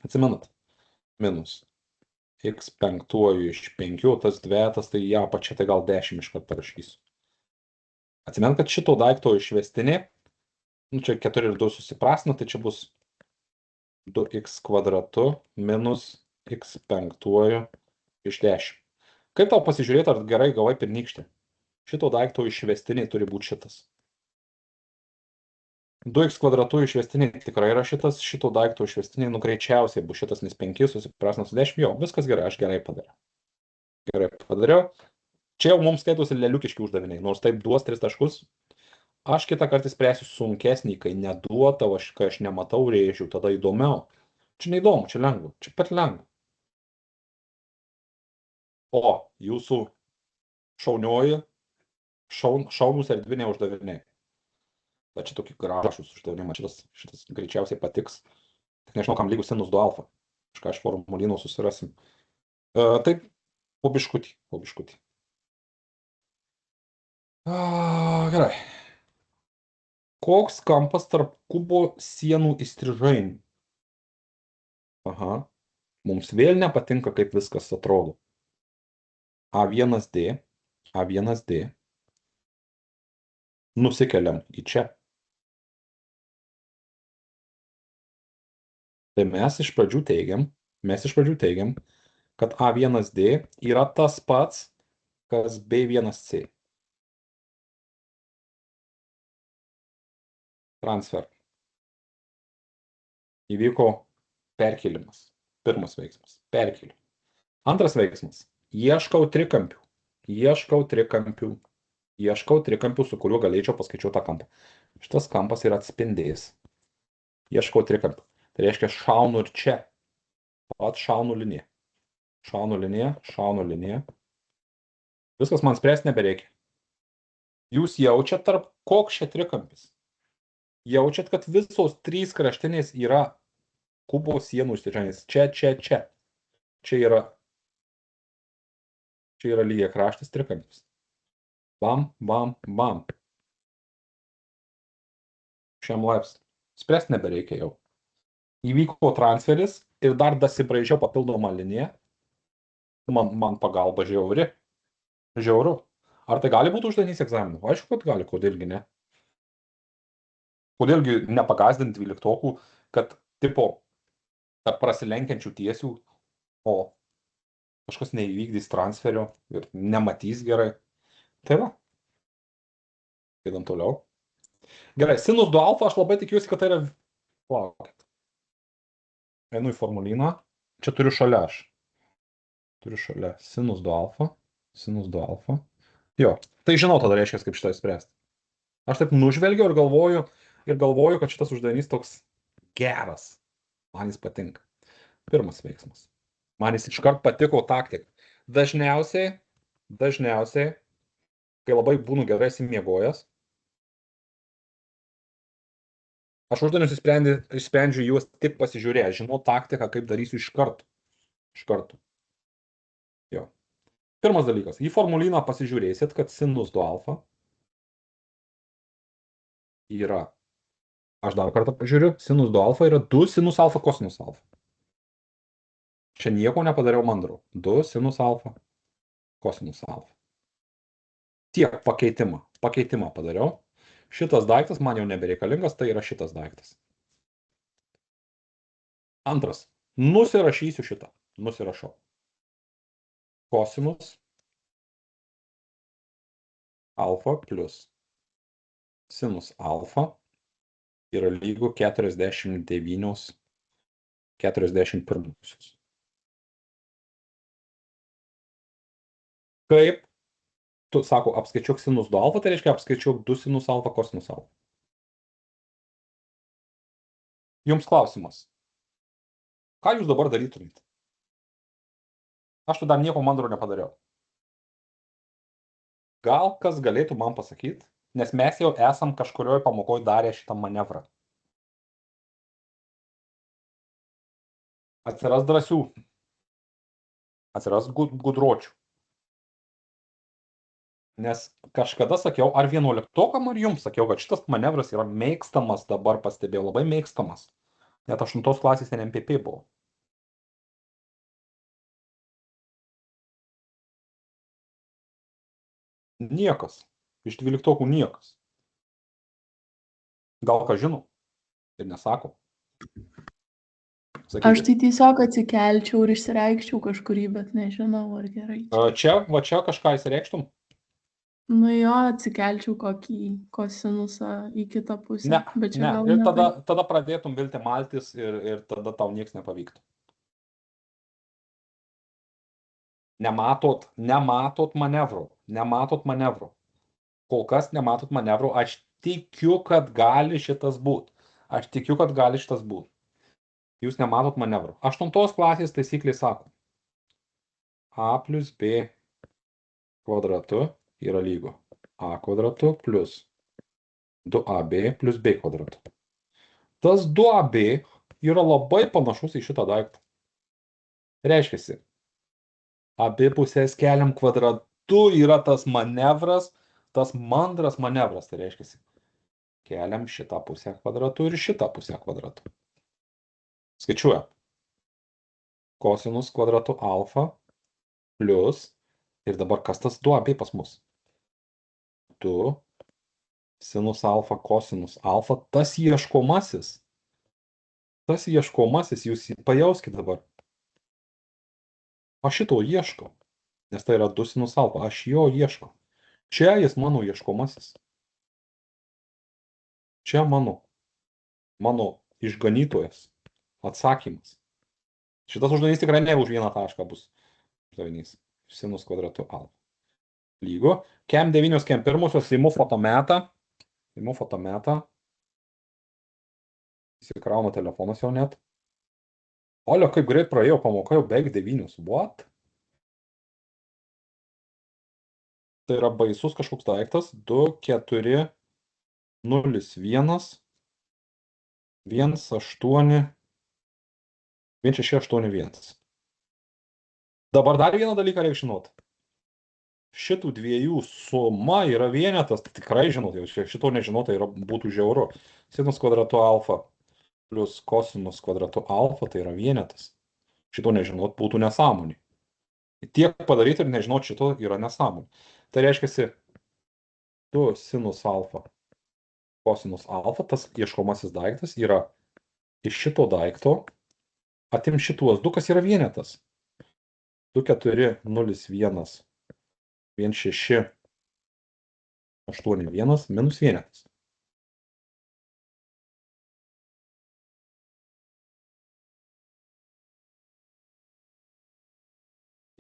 A: Atsimenat? Minus. X 5 iš 5, tas dvejetas, tai ją apačia, tai gal 10 iškart parašysiu. Atsimenat, kad šito daikto išvestinė, nu čia 4 ir 2 susiprastina, tai čia bus 2x kvadratu minus x 5 iš 10. Kaip tau pasižiūrėti, ar gerai gavai pirmykštę? Šito daikto išvestiniai turi būti šitas. 2x kvadratu išvestiniai tikrai yra šitas, šito daikto išvestiniai, nu greičiausiai bus šitas, nes 5 susiprastina su 10, jo, viskas gerai, aš gerai padariau. Čia jau mums skaitosi leliukiški uždaviniai, nors taip duos 3 taškus. Aš kitą kartą spręsiu sunkesnį, kai neduota, kai aš nematau rėžių, tada įdomiau. Čia neįdomu, čia lengva, čia pat lengva. O, jūsų šaunūs erdviniai uždaviniai. Bet čia tokie gražūs uždaviniai, šitas greičiausiai patiks. Tik nežinau, kam lygus sinus 2 alfa. Kažką iš formulyno susirasim. Taip, po biškutį. Gerai. Koks kampas tarp kubo sienų įstrižainių? Aha. Mums vėl nepatinka, kaip viskas atrodo. A1D. Nusikeliam į čia. Tai mes iš pradžių teigiam, kad A1D yra tas pats, kas B1C. Transfer. Įvyko perkėlimas. Pirmas veiksmas. Perkėliu. Antras veiksmas. Ieškau trikampių, su kuriuo galėčiau paskaičiuoti tą kampą. Šitas kampas yra atspindės. Ieškau trikampių. Tai reiškia, šaunu ir čia. Pat šaunu liniją. Šaunu liniją. Viskas man spręsti nebereikia. Jūs jaučiat tarp koks čia trikampis. Jaučiat, kad visos 3 kraštinės yra kubo sienų įstrižainės. Čia. Čia yra lygiakraštis trikampis. Bam. šiam laipsniui. Spręst nebereikia jau. Įvyko transferis ir dar dasibraižiau papildomą liniją. Man pagalba žiauri. Žiauru. Ar tai gali būti uždavinys egzaminų? Aišku, kad gali, kodėlgi ne. Kodėlgi nepagazdinti 12-okų, kad tipo tarp prasilenkiančių tiesių, o kažkas neįvykdys transferio ir nematys gerai. Tai va. Einam toliau. Gerai, sinus 2 alfa, aš labai tikiuosi, kad tai yra... Laukit. Einu į formulyną. Čia turiu šalia aš. Turiu šalia sinus 2 alfa. Sinus 2 alfa. Jo, tai žinau tada reiškia, kaip šitą spręsti. Aš taip nužvelgiau ir galvoju, kad šitas uždavinys toks geras. Man jis patinka. Pirmas veiksmas. Man jis iškart patiko taktika. Dažniausiai, kai labai būnu gerai įsimiegojęs, aš uždavinius išsprendžiu juos tik pasižiūrėjęs. Žinau taktiką, kaip darysiu iš karto. Iš karto. Jo. Pirmas dalykas. Į formulyną pasižiūrėsit, kad sinus 2 alfa yra. Aš dar kartą pažiūriu. Sinus 2 alfa yra 2 sinus alfa kosinus alfa. Čia nieko nepadariau mandrų. 2 sinus alfa kosinus alfa. Tiek pakeitimą padariau. Šitas daiktas man jau nebereikalingas, tai yra šitas daiktas. Antras. Nusirašysiu šitą. Nusirašau. Kosinus alfa plus sinus alfa yra lygu 49/41. Kaip? Tu sako, apskaičiuok sinus 2 alfa, tai reiškia apskaičiuok 2 sinus alfa kosinus alfa. Jums klausimas. Ką jūs dabar darytumėte? Aš tu dar nieko mandro nepadariau. Gal kas galėtų man pasakyti, nes mes jau esam kažkurioje pamokoje darę šitą manevrą. Atsiras drąsių. Atsiras gudročių. Nes kažkada sakiau, ar 11-okam, ar jums sakiau, kad šitas manevras yra mėgstamas, dabar pastebėjau, labai mėgstamas. Net 8 klasės NMPP buvo. Niekas. Iš 12-okų niekas. Gal ką žino ir nesako.
B: Aš
A: Sakykit.
B: tai tiesiog atsikelčiau ir išsireikščiau kažkurį, bet nežinau, ar gerai.
A: Čia kažką įsireikštum?
B: Nu jo, atsikelčiau kokį kosinusą į kitą pusę.
A: Ne,
B: bet čia
A: ne.
B: gal
A: Ir
B: ne
A: tada pradėtum vilti maltis ir tada tau nieks nepavyktų. Nematot manevrų. Kol kas nematot manevrų. Aš tikiu, kad gali šitas būt. Jūs nematot manevrų. 8 klasės taisyklė sako. A plus B kvadratu yra lygu A kvadratu plus 2AB plus B kvadratu. Tas 2AB yra labai panašus į šitą daiktą. Reiškiasi, abi pusės keliam kvadratu yra tas manevras, tas mandras manevras. Tai reiškiasi, keliam šitą pusę kvadratu ir šitą pusę kvadratu. Skaičiuoja. Kosinus kvadratu alfa plus, ir dabar kas tas 2AB pas mus? 2 sinus alfa kosinus alfa, tas ieškomasis, jūs pajauskit dabar. Aš šito ieškau, nes tai yra 2 sinus alfa, aš jo ieškau. Čia jis mano ieškomasis. Čia mano išganytojas, atsakymas. Šitas uždavinys tikrai ne už vieną tašką bus uždavinys. Sinus kvadratu alfa. Lygu. Kem 9, kem 1, imu fotometą. Įsikrauna telefonas jau net. Olio, kaip greit praėjo pamoka, jau beveik 9. What? Tai yra baisus kažkoks daiktas. 2, 4, 0, 1, 1, 8, 1, 6, 8, 1. Dabar dar vieną dalyką reikia žinoti. šitų dviejų suma yra vienetas, tai tikrai žinot, jau šito nežinot, tai būtų žiauru. Sinus kvadratu alfa plus kosinus kvadratu alfa tai yra vienetas. Šito nežinot būtų nesąmonė. Tiek padaryti ir nežinot šito yra nesąmonė. Tai reiškia, 2 sinus alfa, kosinus alfa, tas ieškomasis daiktas yra iš šito daikto, atim šituos 2, kas yra vienetas. 2, 4, 0, 1, 1, 6, 8, 1, minus vienetas.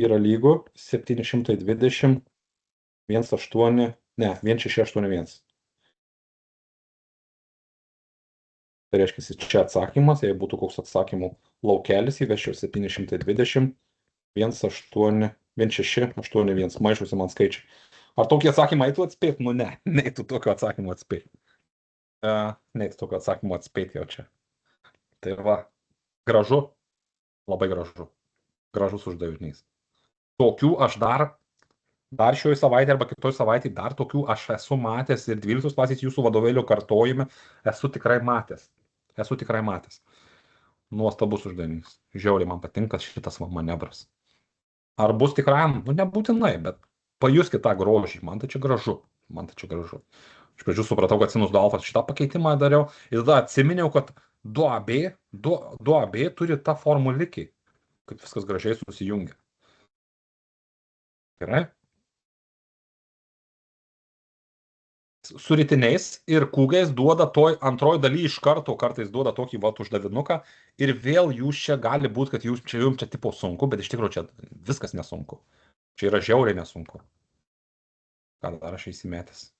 A: Yra lygu 720, 1,8, ne, 1,681. Tai reiškia, čia atsakymas, jei būtų koks atsakymų laukelis, įveščiau 720, 1,8, 1,681, maišusi man skaičiai. Ar tokį atsakymą eitų atspėti? Nu ne, neeitų tokio atsakymo atspėti. Neeitų tokio atsakymo atspėti jau čia. Tai va, gražu, labai gražu. Gražus uždavinys. Tokių aš dar šioje savaitėje arba kitoje savaitėje dar tokių aš esu matęs ir 12 klasės jūsų vadovėlių kartojime esu tikrai matęs. Nuostabus uždavinys. Žiauriai man patinka šitas manevras. Ar bus tikram? Nu, nebūtinai, bet pajuskit tą grožį. Man tai čia gražu. Iš pradžių supratau, kad sinus 2 alfa šitą pakeitimą dariau ir tada atsiminiau, kad 2AB turi tą formulikį, kaip viskas gražiai susijungia. Gerai? Su ritiniais ir kūgais duoda toj antroj daly iš karto, kartais duoda tokį uždavinuką ir vėl jūs čia gali būti, kad jums čia tipo sunku, bet iš tikrųjų čia viskas nesunku. Čia yra žiauriai nesunku. Ką dar aš įsimetęs?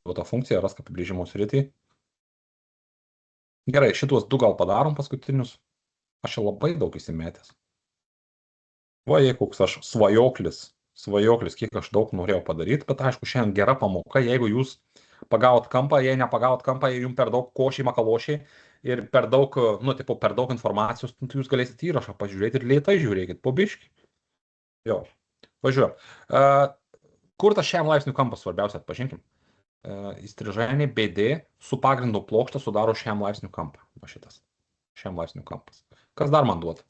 A: Duota funkcija, rask apibrėžimo sritį. Gerai, šitos 2 gal padarom paskutinius. Aš čia labai daug įsimetęs. Va, jei koks aš svajoklis, kiek aš daug norėjau padaryti, bet aišku, šiandien gera pamoka, jeigu jūs pagaut kampą, jei nepagaut kampą, jei jums per daug košiai, makalošiai ir per daug, per daug informacijos, tai jūs galėsite įrašą pažiūrėti ir lėtai žiūrėkit, po biškį. Jo, važiuojam. Kur tas šiam laipsnių kampas svarbiausia, atpažinkim. Įstrižainiai BD su pagrindo plokšte sudaro šiam laipsnių kampą. Va šitas. Šiam laipsnių kampas. Kas dar man duota?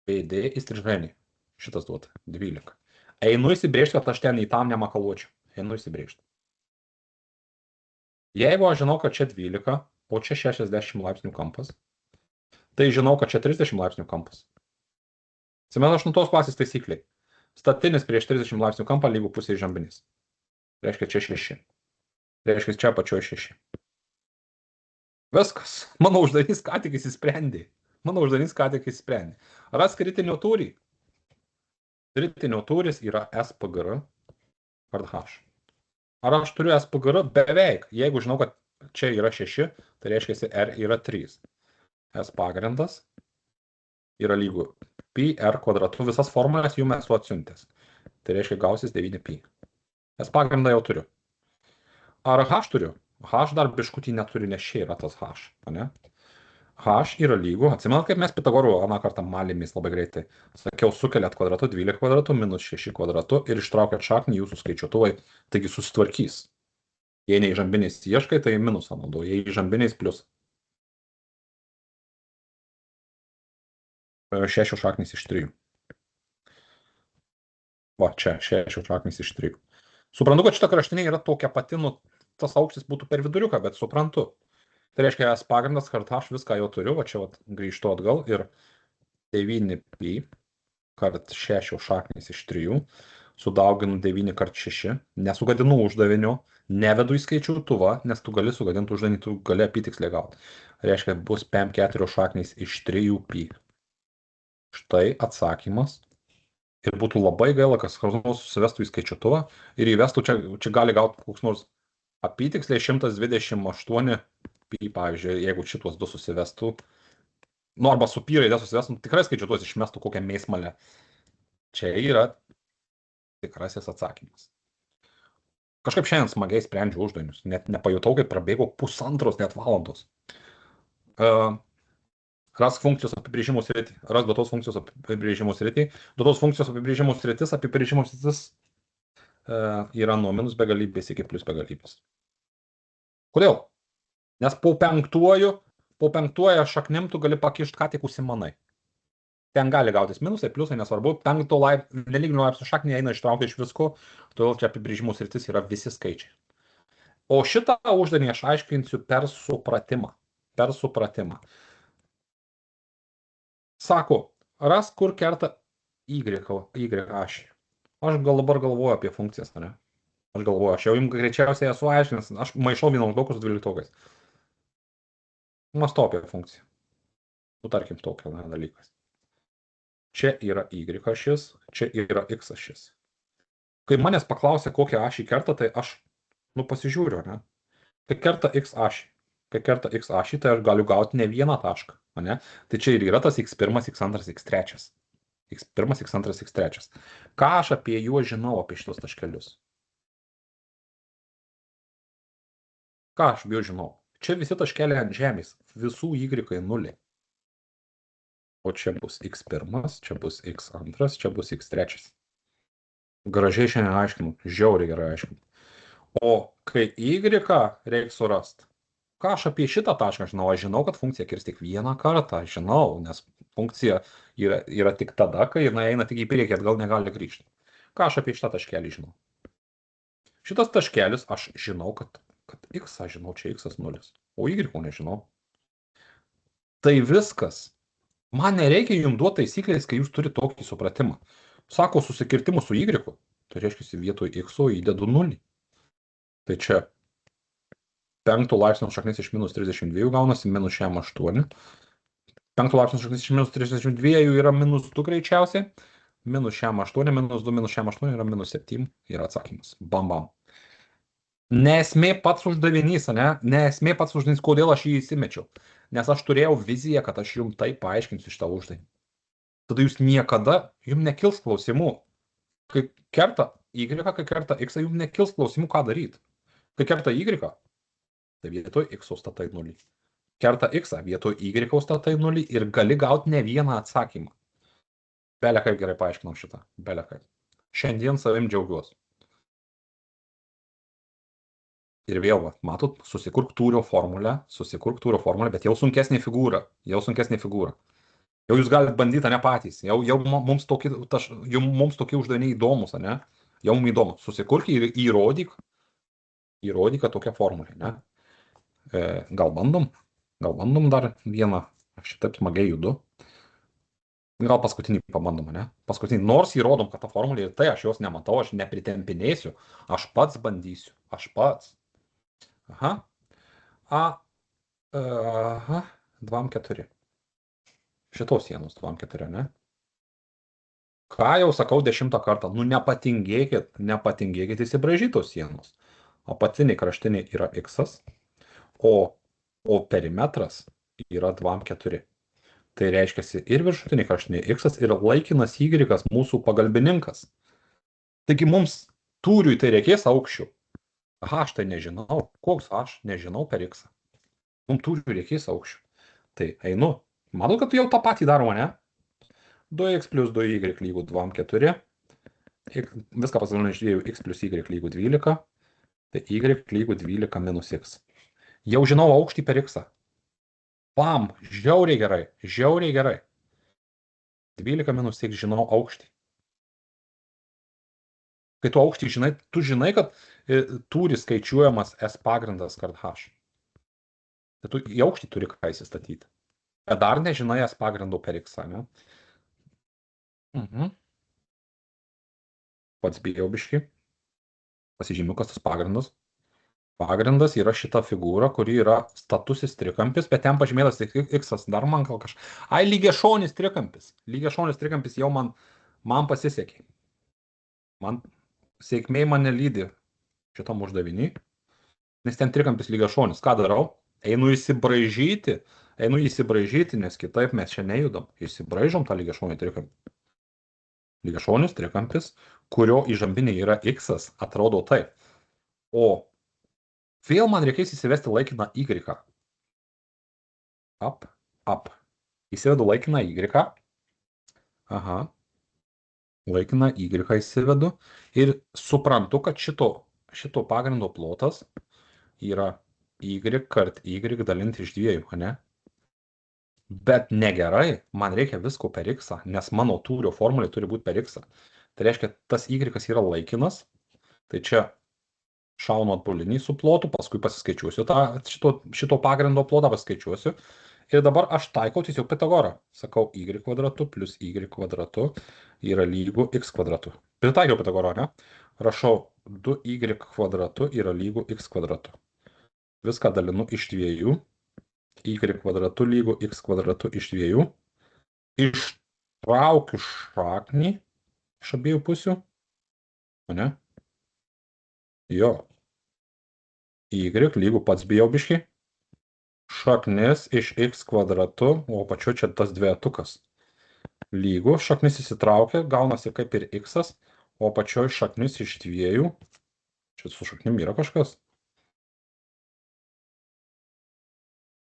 A: BD įstrižainiai. Šitas duota. 12. Einu įsibrėžti, kad aš ten į tam nemakaluočiau. Einu įsibrėžti. Jeigu aš žinau, kad čia 12, o čia 60 laipsnių kampas, tai žinau, kad čia 30 laipsnių kampas. Atsimenu 8 klasės taisykliai. Statinis prieš 30 laipsnių kampą lygų pusė žambinis. Reiškia, čia 6. Reiškia, čia apačioje 6. Viskas. Mano uždavinys ką tik įsisprendė. Rask ritinio tūrį. Ritinio tūris yra SPGR kart H. Ar aš turiu SPGR? Beveik. Jeigu žinau, kad čia yra 6, tai reiškia, R yra 3. S pagrindas yra lygu pi R kvadratu. Visas formulės jums esu atsiuntęs. Tai reiškia, gausis 9pi. S pagrindą jau turiu. Ar H turiu? H dar biškutį neturi, nes čia yra tas H. Ne? H yra lygu. Atsimenat, kaip mes Pitagorų aną kartą malėmės labai greitai. Sakiau, sukeliat kvadratu 12 kvadratu minus 6 kvadratu ir ištraukiat šaknį jūsų skaičiuotuvai, taigi susitvarkys. Jei ne įžambiniais ieškai, tai minusą naudoju. Jei įžambiniais plius. 6 šaknys iš 3. Va, čia 6 šaknys iš 3. Suprantu, kad šita kraštinė yra tokia pati, tas aukštis būtų per viduriuką, bet suprantu. Tai reiškia, S pagrindas kart H viską jau turiu, va čia grįžtu atgal ir 9pi kart 6 šaknys iš 3, sudauginu 9 kart 6, nesugadinu uždavinio, nevedu į skaičiuotuvą, nes tu gali sugadinti uždavinį, tu gali apytiksliai gauti. Reiškia, bus 4 šaknys iš 3pi. Štai atsakymas. Ir būtų labai gaila, kas nors susivestų į skaičiuotuvą ir įvestų, čia gali gauti koks nors apytiksliai 128 pi, pavyzdžiui, jeigu šitos 2 susivestų, arba su pi raidė susivestų, tikrai skaičiuotos išmestų kokią mėsmalę. Čia yra tikrasis atsakymas. Kažkaip šiandien smagiai sprendžiu uždavinius, net nepajutau, kaip prabėgo pusantros net valandos. Rask funkcijos apibrėžimų sritį. Rask duotos funkcijos apibrėžimų sritį. Duotos funkcijos apibrėžimų sritis, apibrėžimų sritis yra nuo minus begalybės iki plus begalybės. Kodėl? Nes po penktuoju šaknim tu gali pakišti, ką tik užsimanai. Ten gali gautis minusai, pliusai, nesvarbu. Nelyginių laipsnių šaknį eina ištraukti iš visko, todėl čia apibrėžimų sritis yra visi skaičiai. O šitą uždavinį aš aiškinsiu per supratimą. Per supratimą. Sako, ras, kur kerta Y ašį. Aš dabar galvoju apie funkcijas, ne? Aš galvoju, aš jau jums greičiausiai esu aiškinęs, aš maišau 11 su 12. Mąstau apie funkciją. Nu, tarkim, tokia dalykas. Čia yra Y ašis, čia yra X ašis. Kai manęs paklausia, kokią ašį kerta, tai aš, pasižiūriu, ne? Kai kerta X ašį, tai aš galiu gauti ne vieną tašką, ne? Tai čia ir yra tas X1, X2, X3. X1, X2, X3. Ką aš apie juos žinau, apie šitos taškelius? Ką aš apie juos žinau? Čia visi taškeliai ant žemės, visų Y 0. O čia bus X1, čia bus X2, čia bus X3. Gražiai šiandien aiškinu, žiauriai gerai aiškinu. O kai Y reikia surasti, ką aš apie šitą tašką žinau? Aš žinau, kad funkcija kirs tik vieną kartą, žinau, nes funkcija yra tik tada, kai jinai eina tik į priekį, atgal negali grįžti. Ką aš apie šitą taškelį žinau? Šitas taškelis, aš žinau, kad X, aš žinau, čia X 0, o Y nežinau. Tai viskas. Man nereikia jums duoti taisyklės, kai jūs turite tokį supratimą. Sako, susikirtimus su Y, tai reiškia vietoj X įdedu 0. Tai čia 5 laipsnio šaknis iš minus 32 gaunasi minus šiam 8. 5 laipsnio šaknis iš minus 32 yra minus 2 greičiausiai. Minus šiam 8, minus 2, minus šiam 8 yra minus 7. Yra atsakymas. Bam, bam. Nesmė pats uždavinys, ne? Nesmė pats uždavinys, kodėl aš jį įsimečiau. Nes aš turėjau viziją, kad aš jums taip paaiškinsiu šitą uždavinį. Tada jūs niekada, jums nekils klausimų. Kai kerta Y, kai kerta X, jums nekils klausimų, ką daryti. Kai kerta Y, tai vietoj X statai 0. Kerta X, vietoj Y statai 0 ir gali gauti ne vieną atsakymą. Belė kaip gerai paaiškinau šitą. Belė kaip. Šiandien savim džiaugiuosi. Ir vėl, matot, susikurk tūrio formulę, bet jau sunkesnė figūra. Jau jūs galite bandyti, ne patys. Jau mums tokie uždaviniai įdomus, ne? Jau mums įdomu. Susikurk ir įrodyk tokią formulę, ne? Gal bandom dar vieną. Aš šitaip smagiai judu. Gal paskutinį pabandom, ne? Paskutinį. Nors įrodom, kad ta formulė ir tai, aš jos nematau, aš nepritempinėsiu. Aš pats bandysiu. Aha. 2-4. Šitos sienos 2-4, ne? Ką jau sakau 10 kartą, nepatingėkit įsibraižytos sienos. Apatiniai kraštiniai yra X, o perimetras yra 2-4. Tai reiškia ir viršutiniai kraštiniai X ir laikinas Y mūsų pagalbininkas. Taigi mums tūriui tai reikės aukščių. H tai nežinau. Koks H? Nežinau per X. Mums tūriui reikės aukščių. Tai einu. Manau, kad jau tą patį daroma, ne? 2x plus 2y lygų 2-4. Viską pasidalinu iš 2x plus y lygų 12. Tai y lygų 12 minus x. Jau žinau aukštį per x. Bam! Žiauriai gerai. 12 minus x žinau aukštį. Kai tu aukštį žinai, tu žinai, kad tūris skaičiuojamas S pagrindas kart H. Tai tu į aukštį turi ką įsistatyti. Bet dar nežinai S pagrindų per X, ne? Pats bijau biškį. Pasižymiu, kas tas pagrindas. Pagrindas yra šita figūra, kuri yra statusis trikampis, bet ten pažymėtas tik X, dar man gal kažkas. Ai, lygiašonis trikampis. Lygiašonis trikampis jau man pasisekė. Sėkmė mane lydi šitam uždavinį, nes ten trikampis lygiašonis. Ką darau? Einu įsibraižyti, nes kitaip mes čia nejudam. Įsibraižom tą lygiašonį trikampį. Lygiašonis trikampis, kurio įžambinė yra X, atrodo taip. O vėl man reikės įsivesti laikiną Y. Up. Įsivedu laikiną Y. Aha. Laikiną Y įsivedu. Ir suprantu, kad šito pagrindo plotas yra Y kart Y dalinti iš 2, ne? Bet negerai, man reikia visko per X, nes mano tūrio formulė turi būti per X. Tai reiškia, tas Y yra laikinas. Tai čia šaunu atbulinį su plotu, paskui pasiskaičiuosiu šito pagrindo plotą, pasiskaičiuosiu. Ir dabar aš taikau tiesiog Pitagorą. Sakau, Y kvadratu plus Y kvadratu yra lygu X kvadratu. Pritaikiau Pitagorą, ne? Rašau 2Y kvadratu yra lygu X kvadratu. Viską dalinu iš 2. Y kvadratu lygu X kvadratu iš 2. Ištraukiu šaknį iš abiejų pusių. O ne? Jo. Y lygu pats bijau biškį. Šaknis iš X kvadratu, o pačiu čia tas dvejetukas. Lygu, šaknis įsitraukia, gaunasi kaip ir X, o pačioj šaknis iš 2. Čia su šaknim yra kažkas.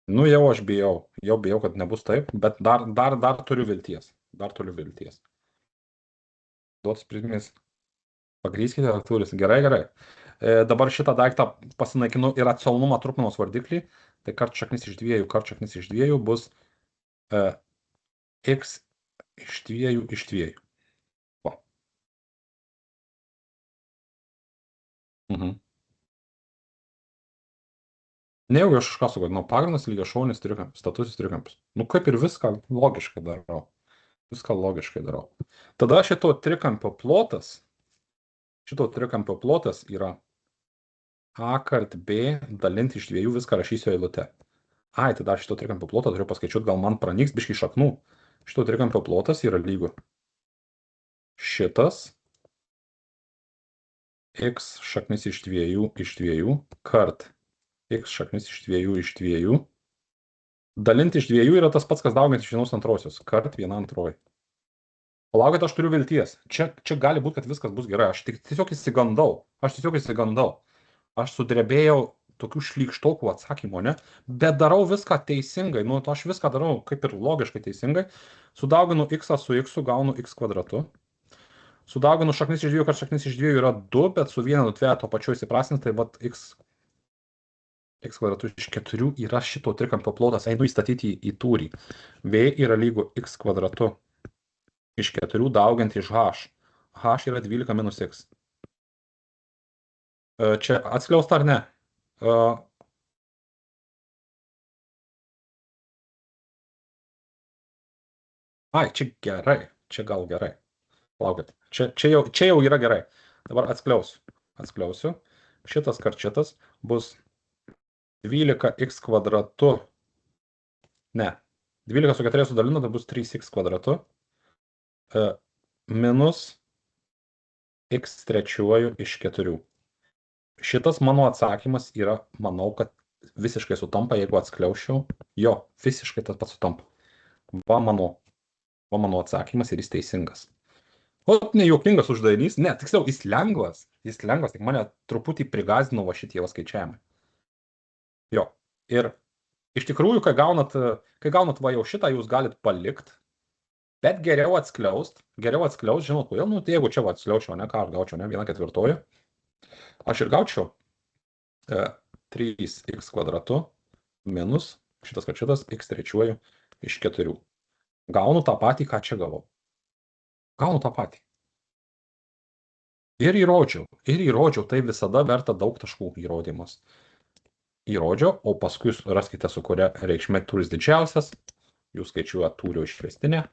A: Nu jau aš bijau, kad nebus taip, bet dar turiu vilties. Duotas prizmės. Pagryskite, ar turis. Gerai. Dabar šitą daiktą pasinaikinu ir racionalumą trupmenos vardiklį. Tai kart šaknis iš 2 bus X iš 2 iš 2. Va. Nejaugi aš kažką sugadinau. Pagrindas lygiašonis trikampis, statusis trikampis. Nu kaip ir viską logiškai darau. Tada šito trikampio plotas yra A kart B dalinti iš 2, viską rašysiu eilute. Ai, tai dar šito trikampio plotą turiu paskaičiuoti, gal man pranyks biškį šaknų. Šito trikampio plotas yra lygu šitas X šaknis iš 2 kart X šaknis iš 2 iš 2. Dalinti iš 2 yra tas pats, kas dauginti iš 1/2. Kart 1/2. Palaukit, aš turiu vilties. Čia gali būti, kad viskas bus gerai. Aš tiesiog įsigandau. Aš sudrebėjau tokių šlykštokų atsakymų, ne? Bet darau viską teisingai. Nu, aš viską darau kaip ir logiškai teisingai. Sudauginu X su X, gaunu X kvadratu. Sudauginu šaknis iš 2 kart šaknis iš 2 yra 2, bet su 1 dvejeto pačiu įsiprasnint, tai vat X kvadratu iš 4 yra šito trikampio plotas. Einu įstatyti į tūrį. V yra lygu X kvadratu iš 4 daugiant iš H. H yra 12 minus X. Čia atskliausta ar ne? Ai, čia gal gerai. Palaukit, čia jau yra gerai. Dabar atskliausiu. Šitas kart šitas bus 12x kvadratu. Ne. 12 su 4 sudalinu, tai bus 3x kvadratu. Minus x trečiuoju iš 4. Šitas mano atsakymas yra, manau, kad visiškai sutampa, jeigu atskliaušiau. Jo, visiškai tas pats sutampa. Va mano atsakymas ir jis teisingas. O nejuokingas uždavinys, ne, tiksliau, jis lengvas, tik mane truputį prigąsdino va šitie skaičiavimai. Jo, ir iš tikrųjų, kai gaunat va jau šitą, jūs galit palikt, bet geriau atskliaust, žinot, kodėl, nu, tai jeigu čia va atskliaučiau, ne, ką aš gaučiau, ne, 1/4, aš ir gaučiau 3x kvadratu minus šitas x trečiuoju iš 4. Gaunu tą patį, ką čia gavau. Gaunu tą patį. Ir įrodžiau, tai visada verta daug taškų įrodymas. Įrodžiau, o paskui raskite, su kuria reikšme tūris didžiausias, jūs skaičiuojat tūrio išvestinę,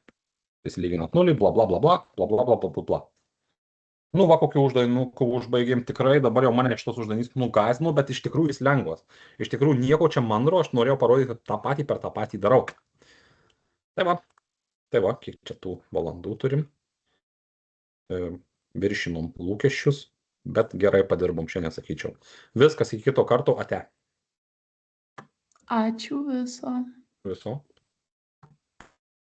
A: jūs lyginat 0, bla bla bla bla, bla bla bla bla bla. Nu, va, kokiu užbaigėm, tikrai dabar jau mane šitos uždavinys nugąsdino, bet iš tikrųjų jis lengvas. Iš tikrųjų nieko čia mandro, aš norėjau parodyti, kad tą patį per tą patį darau. Tai va, kiek čia tų valandų turim. Viršinom lūkesčius, bet gerai padirbom, šiandien sakyčiau. Viskas, iki kito karto, ate.
B: Ačiū viso.
A: Viso.